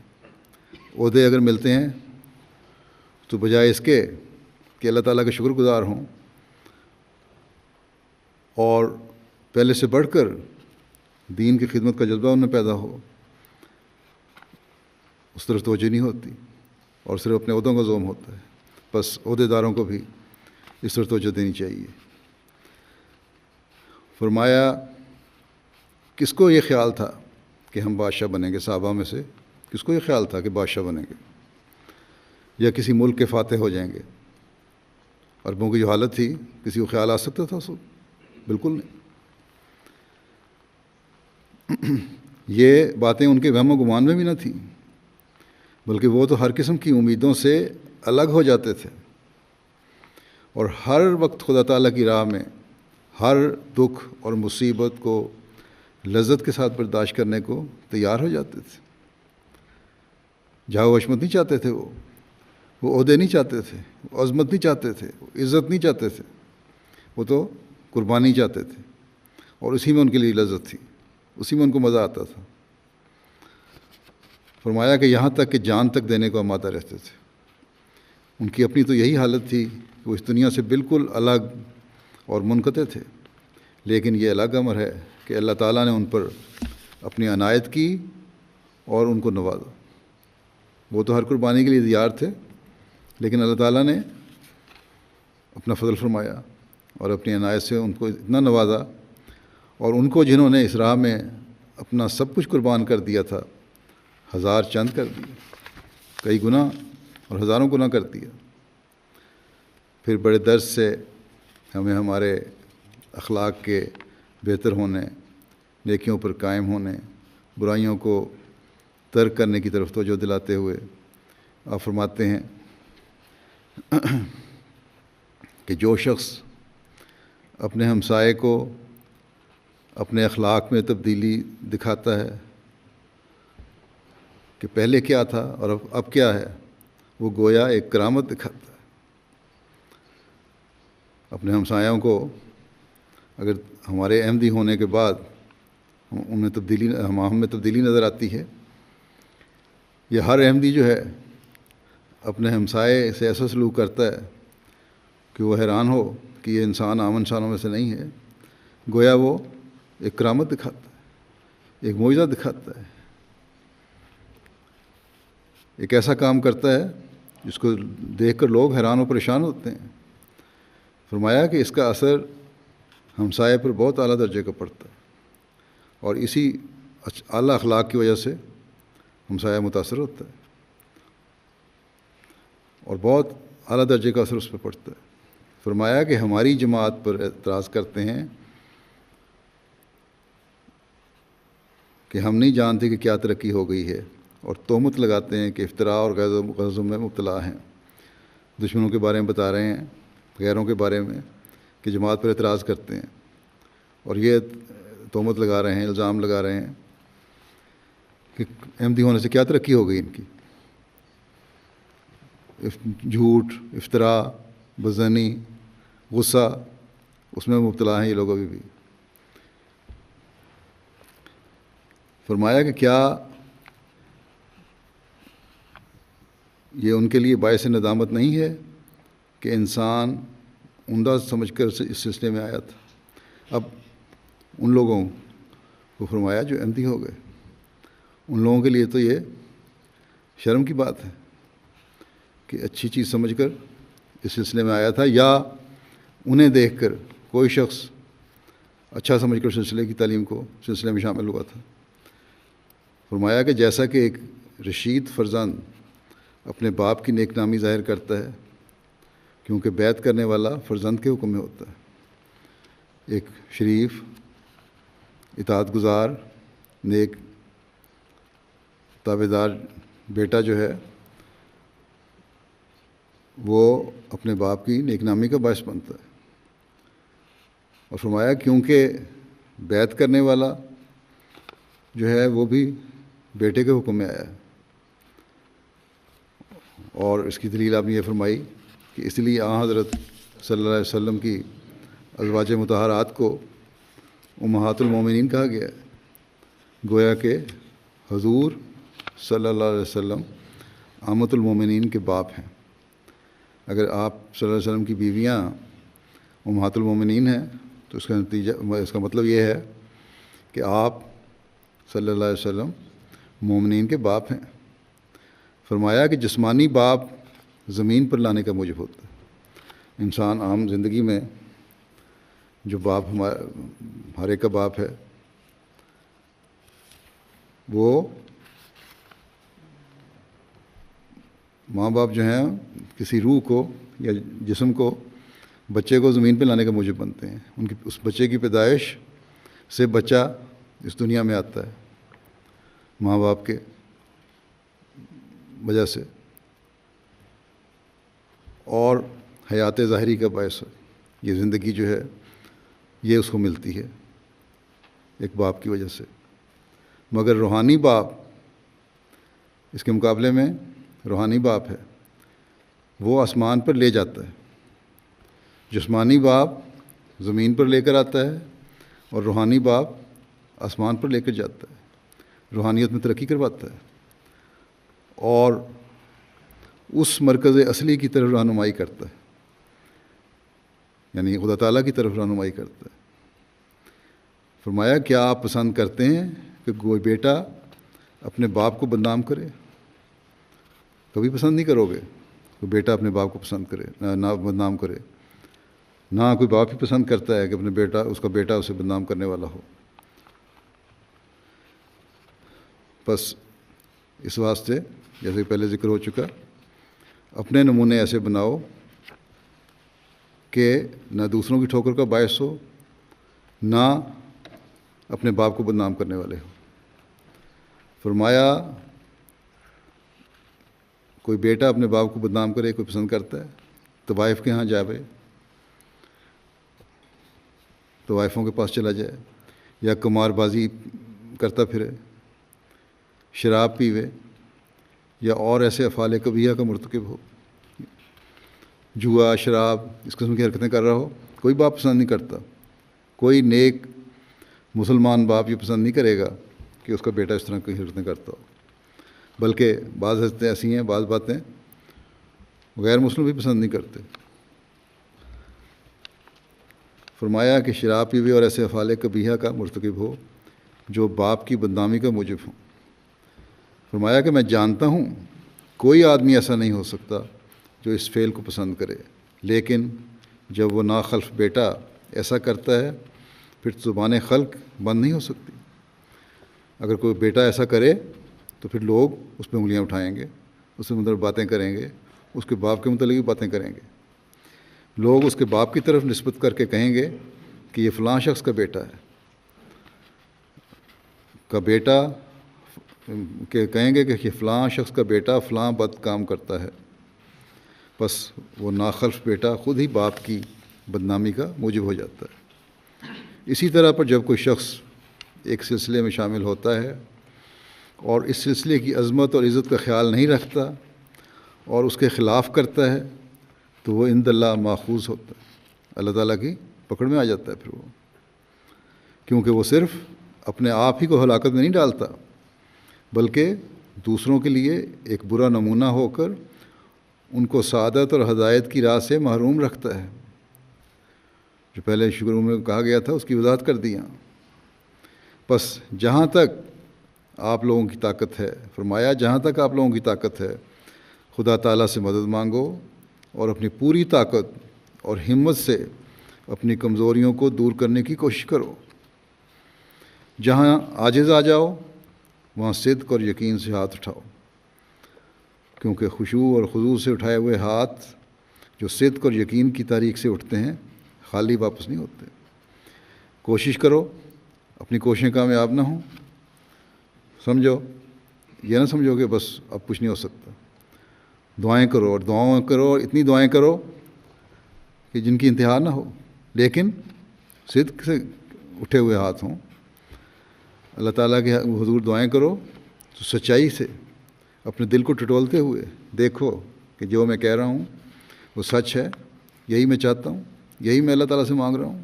عہدے اگر ملتے ہیں تو بجائے اس کے کہ اللہ تعالیٰ کا شکر گزار ہوں اور پہلے سے بڑھ کر دین کی خدمت کا جذبہ ان میں پیدا ہو، اس طرف توجہ نہیں ہوتی اور صرف اپنے عہدوں کا زوم ہوتا ہے۔ بس عہدیداروں کو بھی اس طرف توجہ دینی چاہیے۔ فرمایا کس کو یہ خیال تھا کہ ہم بادشاہ بنیں گے؟ صحابہ میں سے کس کو یہ خیال تھا کہ بادشاہ بنیں گے یا کسی ملک کے فاتح ہو جائیں گے؟ عربوں کی جو حالت تھی، کسی کو خیال آ سکتا تھا؟ بالکل نہیں۔ یہ باتیں ان کے وہم و گمان میں بھی نہ تھیں، بلکہ وہ تو ہر قسم کی امیدوں سے الگ ہو جاتے تھے اور ہر وقت خدا تعالیٰ کی راہ میں ہر دکھ اور مصیبت کو لذت کے ساتھ برداشت کرنے کو تیار ہو جاتے تھے۔ جاہ و حشمت نہیں چاہتے تھے، وہ عہدے نہیں چاہتے تھے، وہ عظمت نہیں چاہتے تھے، وہ عزت نہیں چاہتے تھے، وہ تو قربانی چاہتے تھے، اور اسی میں ان کے لیے لذت تھی، اسی میں ان کو مزہ آتا تھا۔ فرمایا کہ یہاں تک کہ جان تک دینے کو آمادہ رہتے تھے. ان کی اپنی تو یہی حالت تھی کہ وہ اس دنیا سے بالکل الگ اور منقطع تھے، لیکن یہ الگ امر ہے کہ اللہ تعالیٰ نے ان پر اپنی عنایت کی اور ان کو نوازا. وہ تو ہر قربانی کے لیے تیار تھے، لیکن اللہ تعالیٰ نے اپنا فضل فرمایا اور اپنی عنایت سے ان کو اتنا نوازا، اور ان کو جنہوں نے اس راہ میں اپنا سب کچھ قربان کر دیا تھا، ہزار چند کر دیا، کئی گنا اور ہزاروں گنا کر دیا. پھر بڑے درد سے ہمیں ہمارے اخلاق کے بہتر ہونے، نیکیوں پر قائم ہونے، برائیوں کو ترک کرنے کی طرف توجہ دلاتے ہوئے آپ فرماتے ہیں کہ جو شخص اپنے ہمسائے کو اپنے اخلاق میں تبدیلی دکھاتا ہے کہ پہلے کیا تھا اور اب کیا ہے، وہ گویا ایک کرامت دکھاتا ہے. اپنے ہمسایوں کو اگر ہمارے احمدی ہونے کے بعد ہم میں تبدیلی نظر آتی ہے، یہ ہر احمدی جو ہے اپنے ہمسائے سے ایسا سلوک کرتا ہے کہ وہ حیران ہو کہ یہ انسان عام انسانوں میں سے نہیں ہے، گویا وہ ایک کرامت دکھاتا ہے، ایک معجزہ دکھاتا ہے، ایک ایسا کام کرتا ہے جس کو دیکھ کر لوگ حیران و پریشان ہوتے ہیں. فرمایا کہ اس کا اثر ہمسائے پر بہت اعلیٰ درجے کا پڑتا ہے، اور اسی اعلیٰ اخلاق کی وجہ سے ہمسایہ متاثر ہوتا ہے اور بہت اعلیٰ درجے کا اثر اس پہ پڑتا ہے. فرمایا کہ ہماری جماعت پر اعتراض کرتے ہیں کہ ہم نہیں جانتے کہ کیا ترقی ہو گئی ہے، اور تہمت لگاتے ہیں کہ افتراء اور غضب میں مبتلا ہیں. دشمنوں کے بارے میں بتا رہے ہیں، غیروں کے بارے میں کہ جماعت پر اعتراض کرتے ہیں، اور یہ تہمت لگا رہے ہیں، الزام لگا رہے ہیں کہ احمدی ہونے سے کیا ترقی ہو گئی ان کی. جھوٹ، افتراء، بدظنی، غصہ، اس میں مبتلا ہیں یہ لوگ ابھی بھی. فرمایا کہ کیا یہ ان کے لیے باعث ندامت نہیں ہے کہ انسان عمدہ سمجھ کر اس سلسلے میں آیا تھا. اب ان لوگوں کو فرمایا جو احمدی ہو گئے، ان لوگوں کے لیے تو یہ شرم کی بات ہے کہ اچھی چیز سمجھ کر اس سلسلے میں آیا تھا، یا انہیں دیکھ کر کوئی شخص اچھا سمجھ کر سلسلے کی تعلیم کو سلسلے میں شامل ہوا تھا. فرمایا کہ جیسا کہ ایک رشید فرزند اپنے باپ کی نیک نامی ظاہر کرتا ہے، کیونکہ بیعت کرنے والا فرزند کے حکم میں ہوتا ہے. ایک شریف، اطاعت گزار، نیک تابعدار بیٹا جو ہے وہ اپنے باپ کی نیک نامی کا باعث بنتا ہے. اور فرمایا کیونکہ بیعت کرنے والا جو ہے وہ بھی بیٹے کے حکم میں آیا ہے. اور اس کی دلیل آپ نے یہ فرمائی کہ اس لیے حضرت صلی اللہ علیہ وسلم کی ازواج مطہرات کو امہات المومنین کہا گیا ہے، گویا کہ حضور صلی اللہ علیہ وسلم عامۃ المومنین کے باپ ہیں. اگر آپ صلی اللہ علیہ وسلم کی بیویاں امہات المومنین ہیں تو اس کا مطلب یہ ہے کہ آپ صلی اللہ علیہ وسلم مومنین کے باپ ہیں. فرمایا کہ جسمانی باپ زمین پر لانے کا موجب ہوتا ہے. انسان عام زندگی میں جو باپ ہر ایک کا باپ ہے، وہ ماں باپ جو ہیں کسی روح کو یا جسم کو، بچے کو زمین پہ لانے کا موجب بنتے ہیں. اس بچے کی پیدائش سے بچہ اس دنیا میں آتا ہے ماں باپ کے وجہ سے، اور حیات ظاہری کا باعث یہ زندگی جو ہے یہ اس کو ملتی ہے ایک باپ کی وجہ سے. مگر روحانی باپ اس کے مقابلے میں روحانی باپ ہے، وہ آسمان پر لے جاتا ہے. جسمانی باپ زمین پر لے کر آتا ہے اور روحانی باپ آسمان پر لے کر جاتا ہے، روحانیت میں ترقی کرواتا ہے. اور اس مرکز اصلی کی طرف رہنمائی کرتا ہے، یعنی خدا تعالیٰ کی طرف رہنمائی کرتا ہے۔ فرمایا کیا آپ پسند کرتے ہیں کہ کوئی بیٹا اپنے باپ کو بدنام کرے؟ کبھی پسند نہیں کرو گے کوئی بیٹا اپنے باپ کو پسند کرے، نہ بدنام کرے۔ نہ کوئی باپ ہی پسند کرتا ہے کہ اس کا بیٹا اسے بدنام کرنے والا ہو۔ بس اس واسطے جیسے پہلے ذکر ہو چکا، اپنے نمونے ایسے بناؤ کہ نہ دوسروں کی ٹھوکر کا باعث ہو، نہ اپنے باپ کو بدنام کرنے والے ہو۔ فرمایا کوئی بیٹا اپنے باپ کو بدنام کرے، کوئی پسند کرتا ہے تو وائف کے ہاں جاوے، تو وائفوں کے پاس چلا جائے، یا قمار بازی کرتا پھرے، شراب پیوے، یا اور ایسے افعال کبیحہ کا مرتکب ہو، جوا، شراب، اس قسم کی حرکتیں کر رہا ہو، کوئی باپ پسند نہیں کرتا۔ کوئی نیک مسلمان باپ یہ پسند نہیں کرے گا کہ اس کا بیٹا اس طرح کی حرکتیں کرتا ہو، بلکہ بعض حرکتیں ایسی ہیں، بعض باتیں غیر مسلم بھی پسند نہیں کرتے۔ فرمایا کہ شراب پیوے اور ایسے افعال قبیحہ کا مرتکب ہو جو باپ کی بدنامی کا موجب ہوں۔ فرمایا کہ میں جانتا ہوں کوئی آدمی ایسا نہیں ہو سکتا جو اس فعل کو پسند کرے، لیکن جب وہ ناخلف بیٹا ایسا کرتا ہے پھر زبان خلق بند نہیں ہو سکتی۔ اگر کوئی بیٹا ایسا کرے تو پھر لوگ اس پہ انگلیاں اٹھائیں گے، اس سے مطلب باتیں کریں گے، اس کے باپ کے متعلق بھی باتیں کریں گے۔ لوگ اس کے باپ کی طرف نسبت کر کے کہیں گے کہ یہ فلاں شخص کا بیٹا ہے، کہ کہیں گے کہ یہ فلاں شخص کا بیٹا فلاں بد کام کرتا ہے، بس وہ ناخلف بیٹا خود ہی باپ کی بدنامی کا موجب ہو جاتا ہے۔ اسی طرح پر جب کوئی شخص ایک سلسلے میں شامل ہوتا ہے اور اس سلسلے کی عظمت اور عزت کا خیال نہیں رکھتا اور اس کے خلاف کرتا ہے تو وہ عند اللہ ماخوذ ہوتا ہے، اللہ تعالیٰ کی پکڑ میں آ جاتا ہے پھر وہ، کیونکہ وہ صرف اپنے آپ ہی کو ہلاکت میں نہیں ڈالتا بلکہ دوسروں کے لیے ایک برا نمونہ ہو کر ان کو سعادت اور ہدایت کی راہ سے محروم رکھتا ہے۔ جو پہلے شروع میں کہا گیا تھا اس کی وضاحت کر دیا۔ بس جہاں تک آپ لوگوں کی طاقت ہے، فرمایا جہاں تک آپ لوگوں کی طاقت ہے خدا تعالیٰ سے مدد مانگو اور اپنی پوری طاقت اور ہمت سے اپنی کمزوریوں کو دور کرنے کی کوشش کرو۔ جہاں عاجز آ جاؤ وہاں صدق اور یقین سے ہاتھ اٹھاؤ، کیونکہ خشوع اور خضوع سے اٹھائے ہوئے ہاتھ جو صدق اور یقین کی تاریخ سے اٹھتے ہیں خالی واپس نہیں ہوتے۔ کوشش کرو، اپنی کوششیں کامیاب نہ ہوں، سمجھو یہ نہ سمجھو کہ بس اب کچھ نہیں ہو سکتا۔ دعائیں کرو اور دعائیں کرو، اتنی دعائیں کرو کہ جن کی انتہا نہ ہو، لیکن صدق سے اٹھے ہوئے ہاتھ ہوں۔ اللہ تعالیٰ کے حضور دعائیں کرو تو سچائی سے اپنے دل کو ٹٹولتے ہوئے دیکھو کہ جو میں کہہ رہا ہوں وہ سچ ہے، یہی میں چاہتا ہوں، یہی میں اللہ تعالیٰ سے مانگ رہا ہوں۔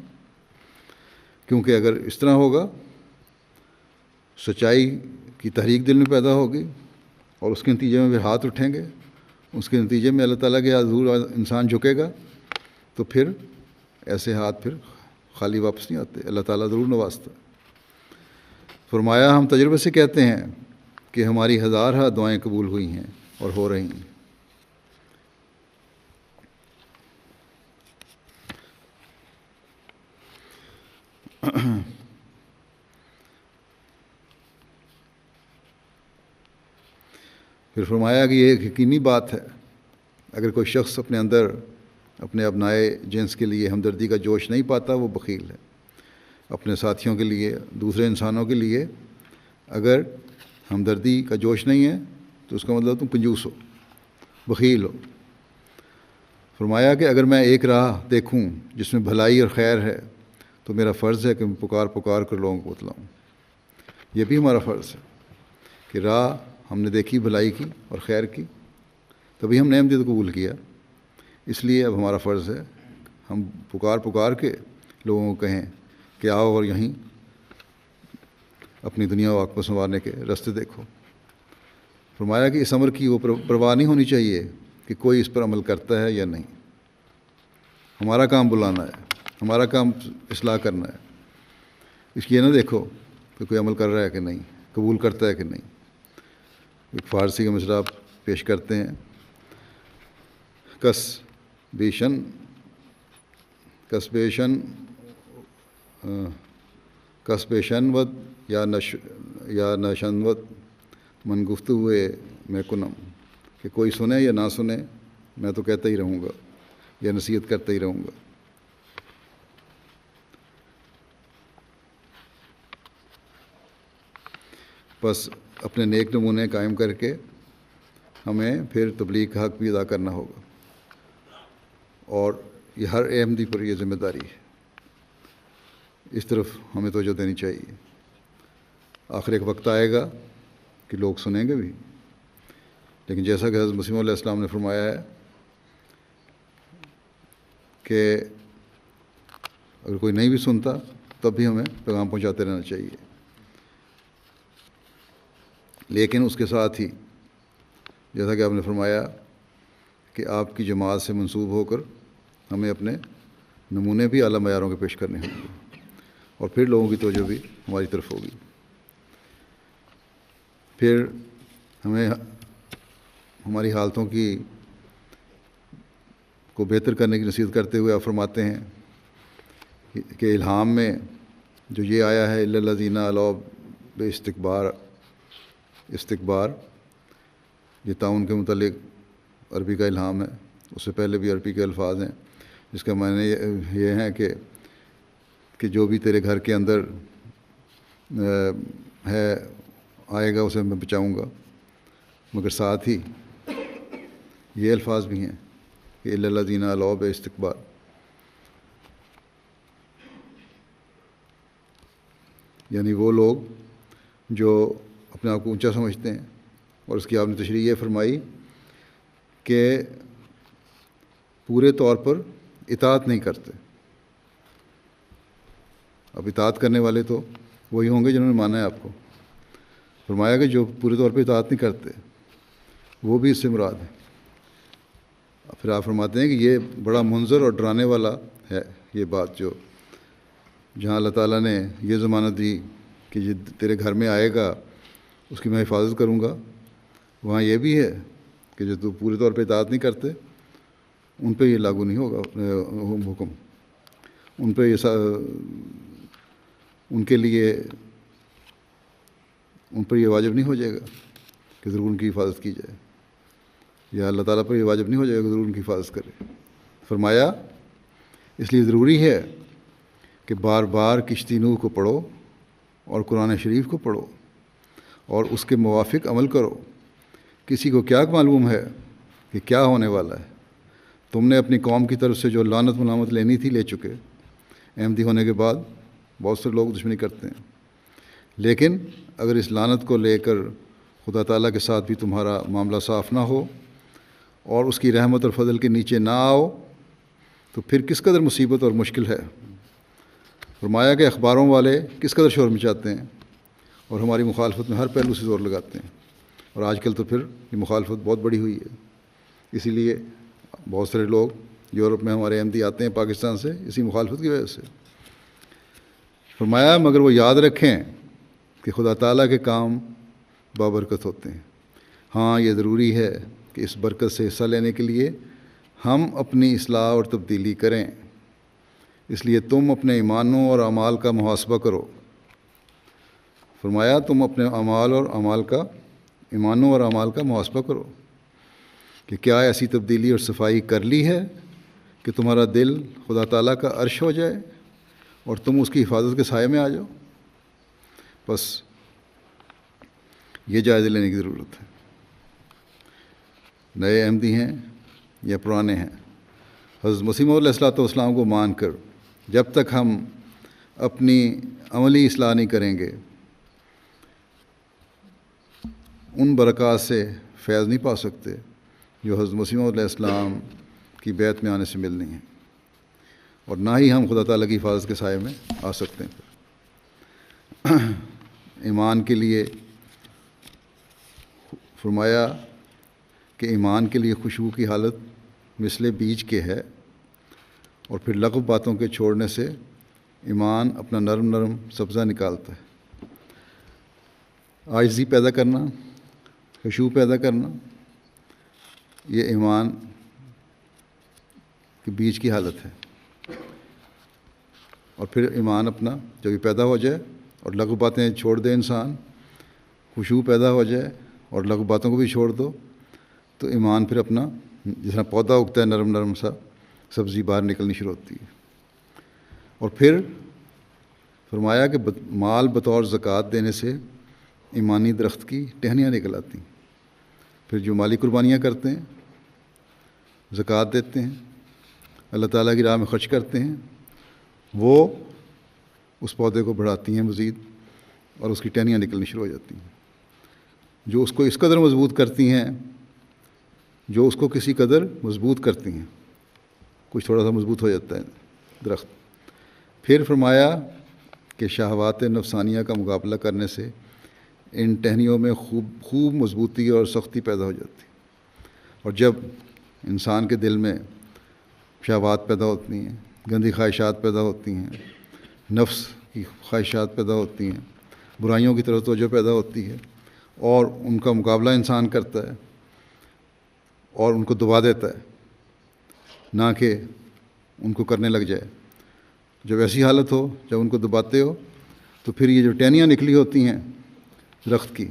کیونکہ اگر اس طرح ہوگا سچائی کی تحریک دل میں پیدا ہوگی اور اس کے نتیجے میں پھر ہاتھ اٹھیں گے، اس کے نتیجے میں اللہ تعالیٰ کے حضور انسان جھکے گا، تو پھر ایسے ہاتھ پھر خالی واپس نہیں آتے، اللہ تعالیٰ ضرور نوازتا۔ فرمایا ہم تجربے سے کہتے ہیں کہ ہماری ہزارہ دعائیں قبول ہوئی ہیں اور ہو رہی ہیں۔ پھر فرمایا کہ یہ ایک یقینی بات ہے، اگر کوئی شخص اپنے اندر اپنے ابنائے جنس کے لیے ہمدردی کا جوش نہیں پاتا وہ بخیل ہے۔ اپنے ساتھیوں کے لیے، دوسرے انسانوں کے لیے اگر ہمدردی کا جوش نہیں ہے تو اس کا مطلب تم کنجوس ہو، بخیل ہو۔ فرمایا کہ اگر میں ایک راہ دیکھوں جس میں بھلائی اور خیر ہے تو میرا فرض ہے کہ میں پکار کر لوگوں کو بتلاؤں۔ یہ بھی ہمارا فرض ہے کہ راہ ہم نے دیکھی بھلائی کی اور خیر کی، تبھی ہم نے احمدیت قبول کیا۔ اس لیے اب ہمارا فرض ہے ہم پکار کے لوگوں کو کہیں کہ آؤ اور یہیں اپنی دنیا و عاقبت سنوارنے کے راستے دیکھو۔ فرمایا کہ اس امر کی وہ پرواہ نہیں ہونی چاہیے کہ کوئی اس پر عمل کرتا ہے یا نہیں. ہمارا کام بلانا ہے، ہمارا کام اصلاح کرنا ہے. اس کی یہ نہ دیکھو کہ کوئی عمل کر رہا ہے کہ نہیں، قبول کرتا ہے کہ نہیں. ایک فارسی کا مصرع پیش کرتے ہیں، کسبیشن ود یا نشنوت من گفتگوئے میں کنم، کہ کوئی سنے یا نہ سنے میں تو کہتا ہی رہوں گا یا نصیحت کرتا ہی رہوں گا. بس اپنے نیک نمونے قائم کر کے ہمیں پھر تبلیغ کا حق بھی ادا کرنا ہوگا، اور یہ ہر احمدی پر یہ ذمہ داری ہے. اس طرف ہمیں توجہ دینی چاہیے. آخر ایک وقت آئے گا کہ لوگ سنیں گے بھی، لیکن جیسا کہ حضرت مسیح علیہ السلام نے فرمایا ہے کہ اگر کوئی نہیں بھی سنتا تب بھی ہمیں پیغام پہنچاتے رہنا چاہیے. لیکن اس کے ساتھ ہی جیسا کہ آپ نے فرمایا کہ آپ کی جماعت سے منسوب ہو کر ہمیں اپنے نمونے بھی اعلیٰ معیاروں کے پیش کرنے ہوں گے، اور پھر لوگوں کی توجہ بھی ہماری طرف ہوگی. پھر ہمیں ہماری حالتوں کو بہتر کرنے کی نصیحت کرتے ہوئے آپ فرماتے ہیں کہ الہام میں جو یہ آیا ہے الا الذین علوا بے استکبار، یہ تعاون کے متعلق عربی کا الہام ہے. اس سے پہلے بھی عربی کے الفاظ ہیں جس کا معنی یہ ہے کہ جو بھی تیرے گھر کے اندر ہے آئے گا اسے میں بچاؤں گا. مگر ساتھ ہی یہ الفاظ بھی ہیں کہ الا الذین علوا بے استکبار، یعنی وہ لوگ جو اپنے آپ کو اونچا سمجھتے ہیں. اور اس کی آپ نے تشریح یہ فرمائی کہ پورے طور پر اطاعت نہیں کرتے. اب اطاعت کرنے والے تو وہی ہوں گے جنہوں نے مانا ہے آپ کو. فرمایا کہ جو پورے طور پہ اطاعت نہیں کرتے وہ بھی اس سے مراد ہے. پھر آپ فرماتے ہیں کہ یہ بڑا منظر اور ڈرانے والا ہے یہ بات، جو جہاں اللہ تعالیٰ نے یہ ضمانت دی کہ یہ تیرے گھر میں آئے گا اس کی میں حفاظت کروں گا، وہاں یہ بھی ہے کہ جو تو پورے طور پہ اطاعت نہیں کرتے ان پہ یہ لاگو نہیں ہوگا حکم. ان پہ یہ ان کے لیے ان پر یہ واجب نہیں ہو جائے گا کہ ضرور ان کی حفاظت کی جائے، یا اللہ تعالیٰ پر یہ واجب نہیں ہو جائے گا ضرور ان کی حفاظت کرے. فرمایا اس لیے ضروری ہے کہ بار بار کشتی نوح کو پڑھو اور قرآن شریف کو پڑھو اور اس کے موافق عمل کرو. کسی کو کیا معلوم ہے کہ کیا ہونے والا ہے؟ تم نے اپنی قوم کی طرف سے جو لعنت ملامت لینی تھی لے چکے. احمدی ہونے کے بعد بہت سے لوگ دشمنی کرتے ہیں، لیکن اگر اس لعنت کو لے کر خدا تعالیٰ کے ساتھ بھی تمہارا معاملہ صاف نہ ہو اور اس کی رحمت اور فضل کے نیچے نہ آؤ تو پھر کس قدر مصیبت اور مشکل ہے. فرمایا کہ اخباروں والے کس قدر شور مچاتے ہیں اور ہماری مخالفت میں ہر پہلو سے زور لگاتے ہیں، اور آج کل تو پھر یہ مخالفت بہت بڑی ہوئی ہے. اسی لیے بہت سارے لوگ یورپ میں ہمارے احمدی آتے ہیں پاکستان سے اسی مخالفت کی وجہ سے. فرمایا مگر وہ یاد رکھیں کہ خدا تعالیٰ کے کام بابرکت ہوتے ہیں. ہاں یہ ضروری ہے کہ اس برکت سے حصہ لینے کے لیے ہم اپنی اصلاح اور تبدیلی کریں. اس لیے تم اپنے ایمانوں اور اعمال کا محاسبہ کرو. فرمایا تم اپنے ایمانوں اور اعمال کا محاسبہ کرو کہ کیا ایسی تبدیلی اور صفائی کر لی ہے کہ تمہارا دل خدا تعالیٰ کا عرش ہو جائے اور تم اس کی حفاظت کے سائے میں آ جاؤ. بس یہ جائزہ لینے کی ضرورت ہے. نئے احمدی ہیں یا پرانے ہیں، حضرت مسیح علیہ السلام کو مان کر جب تک ہم اپنی عملی اصلاح نہیں کریں گے ان برکات سے فیض نہیں پا سکتے جو حضرت مسیح علیہ السلام کی بیعت میں آنے سے ملنی ہے، اور نہ ہی ہم خدا تعالیٰ کی حفاظت کے سائے میں آ سکتے ہیں. ایمان کے لیے فرمایا کہ ایمان کے لیے خشوع کی حالت مثل بیج کے ہے، اور پھر لغو باتوں کے چھوڑنے سے ایمان اپنا نرم نرم سبزہ نکالتا ہے۔ عاجزی پیدا کرنا، خشوع پیدا کرنا، یہ ایمان کے بیج کی حالت ہے۔ اور پھر ایمان اپنا جب یہ پیدا ہو جائے اور لغو باتیں چھوڑ دے انسان، خشوع پیدا ہو جائے اور لغو باتوں کو بھی چھوڑ دو، تو ایمان پھر اپنا جس طرح پودا اگتا ہے نرم نرم سا، سبزی باہر نکلنی شروع ہوتی ہے۔ اور پھر فرمایا کہ مال بطور زکوٰۃ دینے سے ایمانی درخت کی ٹہنیاں نکل آتی ہیں۔ پھر جو مالی قربانیاں کرتے ہیں، زکوٰۃ دیتے ہیں، اللہ تعالیٰ کی راہ میں خرچ کرتے ہیں، وہ اس پودے کو بڑھاتی ہیں مزید، اور اس کی ٹہنیاں نکلنی شروع ہو جاتی ہیں، جو اس کو اس قدر مضبوط کرتی ہیں، جو اس کو کسی قدر مضبوط کرتی ہیں، کچھ تھوڑا سا مضبوط ہو جاتا ہے درخت۔ پھر فرمایا کہ شہوات نفسانیہ کا مقابلہ کرنے سے ان ٹہنیوں میں خوب مضبوطی اور سختی پیدا ہو جاتی ہے۔ اور جب انسان کے دل میں شہوات پیدا ہوتی ہیں، گندی خواہشات پیدا ہوتی ہیں، نفس کی خواہشات پیدا ہوتی ہیں، برائیوں کی طرف توجہ پیدا ہوتی ہے، اور ان کا مقابلہ انسان کرتا ہے اور ان کو دبا دیتا ہے، نہ کہ ان کو کرنے لگ جائے۔ جب ایسی حالت ہو، جب ان کو دباتے ہو، تو پھر یہ جو ٹہنیاں نکلی ہوتی ہیں درخت کی،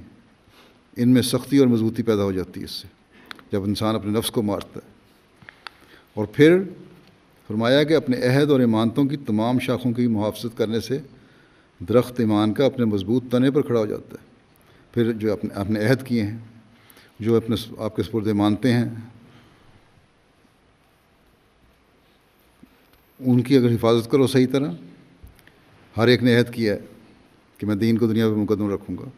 ان میں سختی اور مضبوطی پیدا ہو جاتی ہے اس سے، جب انسان اپنے نفس کو مارتا ہے۔ اور پھر فرمایا کہ اپنے عہد اور ایمانتوں کی تمام شاخوں کی محافظت کرنے سے درخت ایمان کا اپنے مضبوط تنے پر کھڑا ہو جاتا ہے۔ پھر جو اپنے عہد کیے ہیں، جو آپ کے سپرد مانتے ہیں، ان کی اگر حفاظت کرو صحیح طرح، ہر ایک نے عہد کیا ہے کہ میں دین کو دنیا پہ مقدم رکھوں گا۔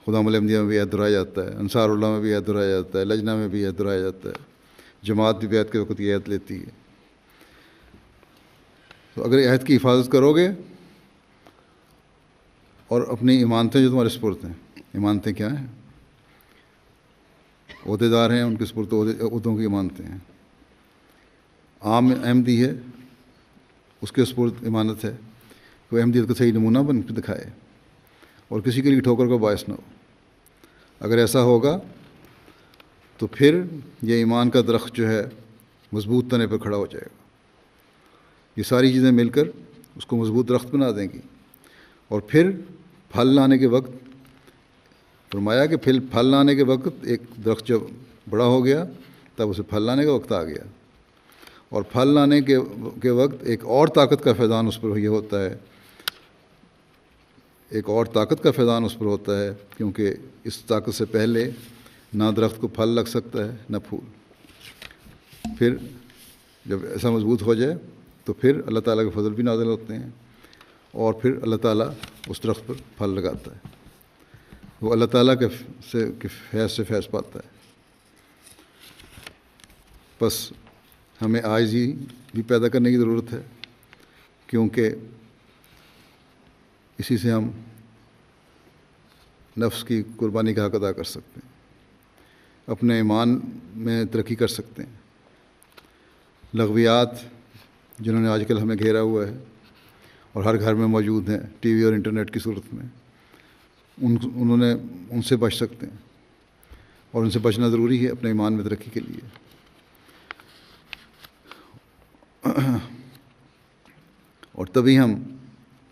خدام الانبیاء میں بھی عہد دہرایا جاتا ہے، انصار اللہ میں بھی عہد دہرایا جاتا ہے، لجنہ میں بھی عہد دہرایا جاتا ہے، جماعت بھی بیعت کے وقت یہ عہد لیتی ہے۔ تو اگر عہد کی حفاظت کرو گے، اور اپنی ایمانتیں جو تمہارے سپرد ہیں، ایمانتیں کیا ہیں؟ عہدے دار ہیں، ان کے سپرد عہدوں کی ایمانتیں ہیں۔ عام احمدی ہے، اس کے سپرد امانت ہے کہ وہ احمدیت کا صحیح نمونہ بن کے دکھائے اور کسی کے لیے ٹھوکر کا باعث نہ ہو۔ اگر ایسا ہوگا تو پھر یہ ایمان کا درخت جو ہے مضبوط تنے پر کھڑا ہو جائے گا۔ یہ ساری چیزیں مل کر اس کو مضبوط درخت بنا دیں گی۔ اور پھر پھل لانے کے وقت فرمایا کہ پھل لانے کے وقت ایک درخت جب بڑا ہو گیا، تب اسے پھل لانے کا وقت آ گیا، اور پھل لانے کے وقت ایک اور طاقت کا فیضان اس پر یہ ہوتا ہے، ایک اور طاقت کا فیضان اس پر ہوتا ہے، کیونکہ اس طاقت سے پہلے نہ درخت کو پھل لگ سکتا ہے نہ پھول۔ پھر جب ایسا مضبوط ہو جائے تو پھر اللہ تعالیٰ کے فضل بھی نازل ہوتے ہیں، اور پھر اللہ تعالیٰ اس درخت پر پھل لگاتا ہے، وہ اللہ تعالیٰ کے فیض سے فیض پاتا ہے۔ بس ہمیں عاجزی بھی پیدا کرنے کی ضرورت ہے، کیونکہ اسی سے ہم نفس کی قربانی کا حق ادا کر سکتے ہیں، اپنے ایمان میں ترقی کر سکتے ہیں۔ لغویات جنہوں نے آج کل ہمیں گھیرا ہوا ہے اور ہر گھر میں موجود ہیں ٹی وی اور انٹرنیٹ کی صورت میں، ان سے بچ سکتے ہیں، اور ان سے بچنا ضروری ہے اپنے ایمان میں ترقی کے لیے۔ اور تبھی ہم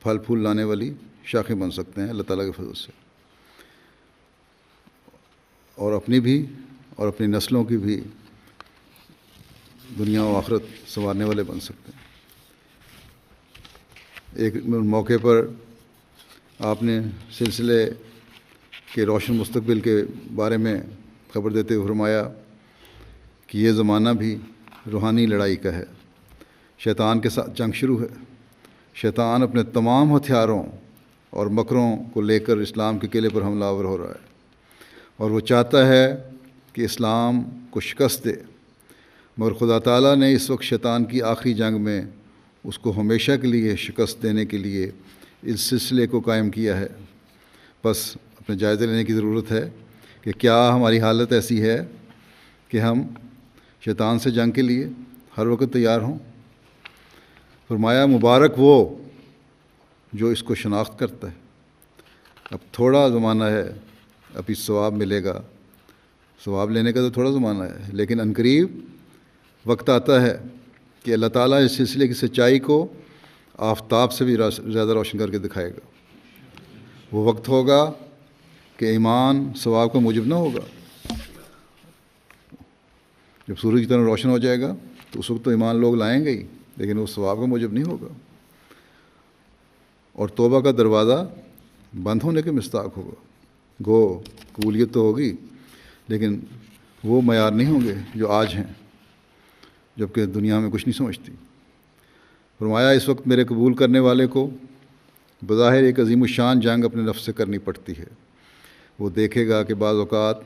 پھل پھول لانے والی شاخیں بن سکتے ہیں اللہ تعالیٰ کے فضل سے، اور اپنی بھی اور اپنی نسلوں کی بھی دنیا و آخرت سنوارنے والے بن سکتے ہیں۔ ایک موقع پر آپ نے سلسلے کے روشن مستقبل کے بارے میں خبر دیتے ہوئے فرمایا کہ یہ زمانہ بھی روحانی لڑائی کا ہے، شیطان کے ساتھ جنگ شروع ہے۔ شیطان اپنے تمام ہتھیاروں اور مکروں کو لے کر اسلام کے قلعے پر حملہ آور ہو رہا ہے، اور وہ چاہتا ہے کہ اسلام کو شکست دے، مگر خدا تعالیٰ نے اس وقت شیطان کی آخری جنگ میں اس کو ہمیشہ کے لیے شکست دینے کے لیے اس سلسلے کو قائم کیا ہے۔ بس اپنے جائزہ لینے کی ضرورت ہے کہ کیا ہماری حالت ایسی ہے کہ ہم شیطان سے جنگ کے لیے ہر وقت تیار ہوں؟ فرمایا مبارک وہ جو اس کو شناخت کرتا ہے۔ اب تھوڑا زمانہ ہے، ابھی ثواب ملے گا، ثواب لینے کا تو تھوڑا زمانہ ہے، لیکن عنقریب وقت آتا ہے کہ اللہ تعالیٰ اس سلسلے کی سچائی کو آفتاب سے بھی زیادہ روشن کر کے دکھائے گا۔ وہ وقت ہوگا کہ ایمان ثواب کا موجب نہ ہوگا۔ جب سورج کی طرح روشن ہو جائے گا تو اس وقت تو ایمان لوگ لائیں گے ہی، لیکن وہ ثواب کا موجب نہیں ہوگا، اور توبہ کا دروازہ بند ہونے کے مستحق ہوگا۔ گو قبولیت تو ہوگی، لیکن وہ معیار نہیں ہوں گے جو آج ہیں، جبکہ دنیا میں کچھ نہیں سمجھتی۔ فرمایا اس وقت میرے قبول کرنے والے کو بظاہر ایک عظیم الشان جنگ اپنے نفس سے کرنی پڑتی ہے۔ وہ دیکھے گا کہ بعض اوقات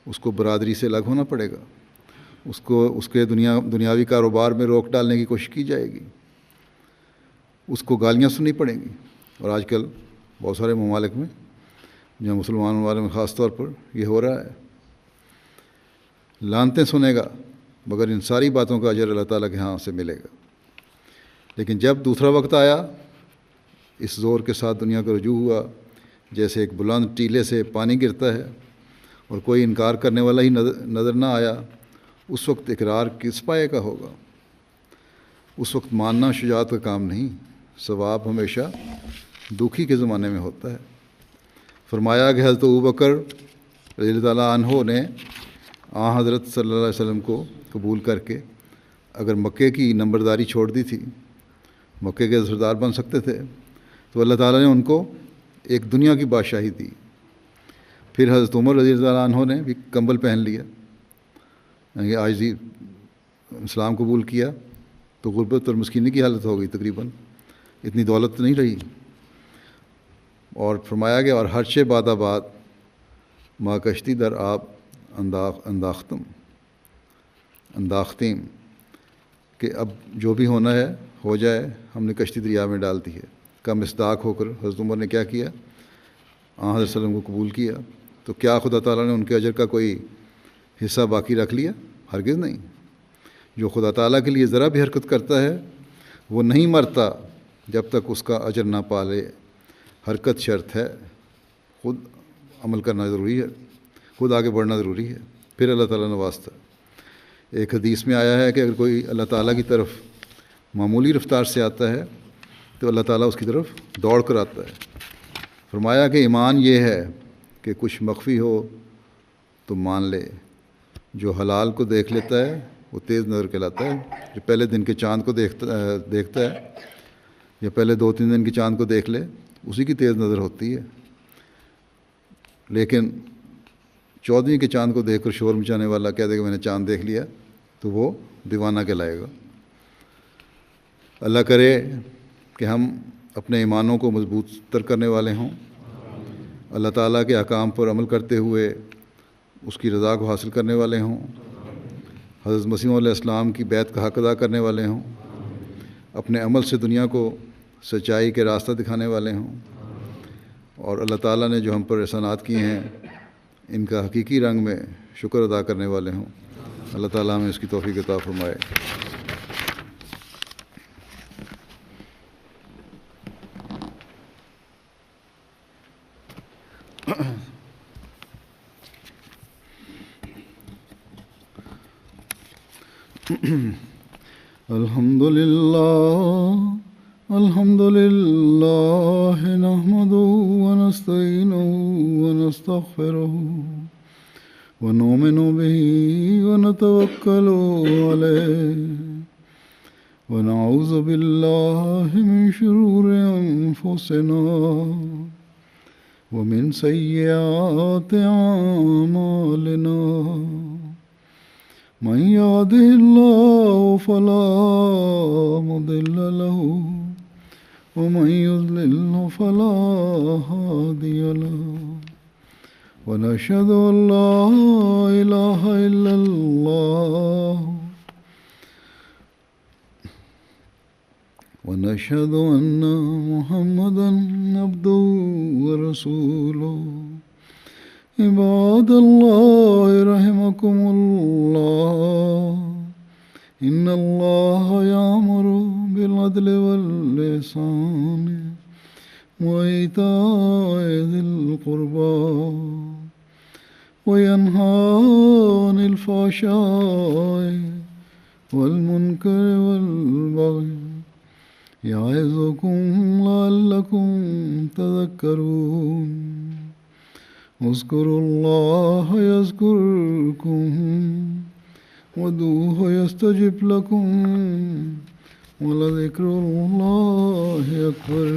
اس کو برادری سے الگ ہونا پڑے گا، اس کے دنیاوی کاروبار میں روک ڈالنے کی کوشش کی جائے گی، اس کو گالیاں سننی پڑیں گی، اور آج کل بہت سارے ممالک میں، جہاں مسلمان ممالک میں خاص طور پر یہ ہو رہا ہے، لعنتیں سنے گا، مگر ان ساری باتوں کا اجر اللہ تعالیٰ کے ہاں سے ملے گا۔ لیکن جب دوسرا وقت آیا، اس زور کے ساتھ دنیا کا رجوع ہوا جیسے ایک بلند ٹیلے سے پانی گرتا ہے، اور کوئی انکار کرنے والا ہی نظر نہ آیا، اس وقت اقرار کس پائے کا ہوگا؟ اس وقت ماننا شجاعت کا کام نہیں، ثواب ہمیشہ دکھی کے زمانے میں ہوتا ہے۔ فرمایا کہ حضرت ابوبکر رضی اللہ تعالیٰ عنہ نے حضرت صلی اللہ علیہ وسلم کو قبول کر کے اگر مکے کی نمبرداری چھوڑ دی تھی، مکے کے سردار بن سکتے تھے، تو اللہ تعالیٰ نے ان کو ایک دنیا کی بادشاہی دی۔ پھر حضرت عمر رضی اللہ عنہ نے بھی کمبل پہن لیا، یعنی عاجزی، اسلام قبول کیا تو غربت اور مسکینی کی حالت ہو گئی، تقریباً اتنی دولت نہیں رہی۔ اور فرمایا گیا اور ہر شے باد آباد ما کشتی در آب انداختیم، کہ اب جو بھی ہونا ہے ہو جائے، ہم نے کشتی دریا میں ڈال دی ہے۔ کا مصداق ہو کر حضرت عمر نے کیا کیا؟ حضرت صلی اللہ علیہ وسلم کو قبول کیا۔ تو کیا خدا تعالیٰ نے ان کے اجر کا کوئی حصہ باقی رکھ لیا؟ ہرگز نہیں۔ جو خدا تعالیٰ کے لیے ذرا بھی حرکت کرتا ہے وہ نہیں مرتا جب تک اس کا اجر نہ پالے۔ حرکت شرط ہے، خود عمل کرنا ضروری ہے، خود آگے بڑھنا ضروری ہے، پھر اللہ تعالیٰ نوازتا ہے۔ ایک حدیث میں آیا ہے کہ اگر کوئی اللہ تعالیٰ کی طرف معمولی رفتار سے آتا ہے تو اللہ تعالیٰ اس کی طرف دوڑ کر آتا ہے۔ فرمایا کہ ایمان یہ ہے کہ کچھ مخفی ہو تو مان لے، جو حلال کو دیکھ لیتا ہے وہ تیز نظر کہلاتا ہے۔ جو پہلے دن کے چاند کو دیکھتا ہے یا پہلے 2-3 دن کے چاند کو دیکھ لے، اسی کی تیز نظر ہوتی ہے، لیکن 14ویں کے چاند کو دیکھ کر شور مچانے والا کہہ دے کہ میں نے چاند دیکھ لیا تو وہ دیوانہ کہلائے گا۔ اللہ کرے کہ ہم اپنے ایمانوں کو مضبوط تر کرنے والے ہوں، اللہ تعالیٰ کے احکام پر عمل کرتے ہوئے اس کی رضا کو حاصل کرنے والے ہوں، حضرت مسیح علیہ السلام کی بیعت کا حق ادا کرنے والے ہوں، اپنے عمل سے دنیا کو سچائی کے راستہ دکھانے والے ہوں، اور اللہ تعالیٰ نے جو ہم پر احسانات کیے ہیں ان کا حقیقی رنگ میں شکر ادا کرنے والے ہوں۔ اللہ تعالیٰ ہمیں اس کی توفیق عطا فرمائے۔ الحمد لله نحمده ونستعينه ونستغفره ونؤمن به ونتوكل عليه ونعوذ بالله من شرور أنفسنا ومن سيئات أعمالنا من يهده الله فلا مضل له ومن يضلل فلا هادي له ونشهد أن لا إله إلا الله ونشهد أن محمدا عبده ورسوله عباد الله رحمكم الله إن الله يأمر بالعدل والإحسان وإيتاء ذي القربى وينهى عن الفحشاء والمنكر والبغي يعظكم لعلكم تذكرون اذكروا الله يذكركم وادعوه يستجب لكم ولذكر الله أكبر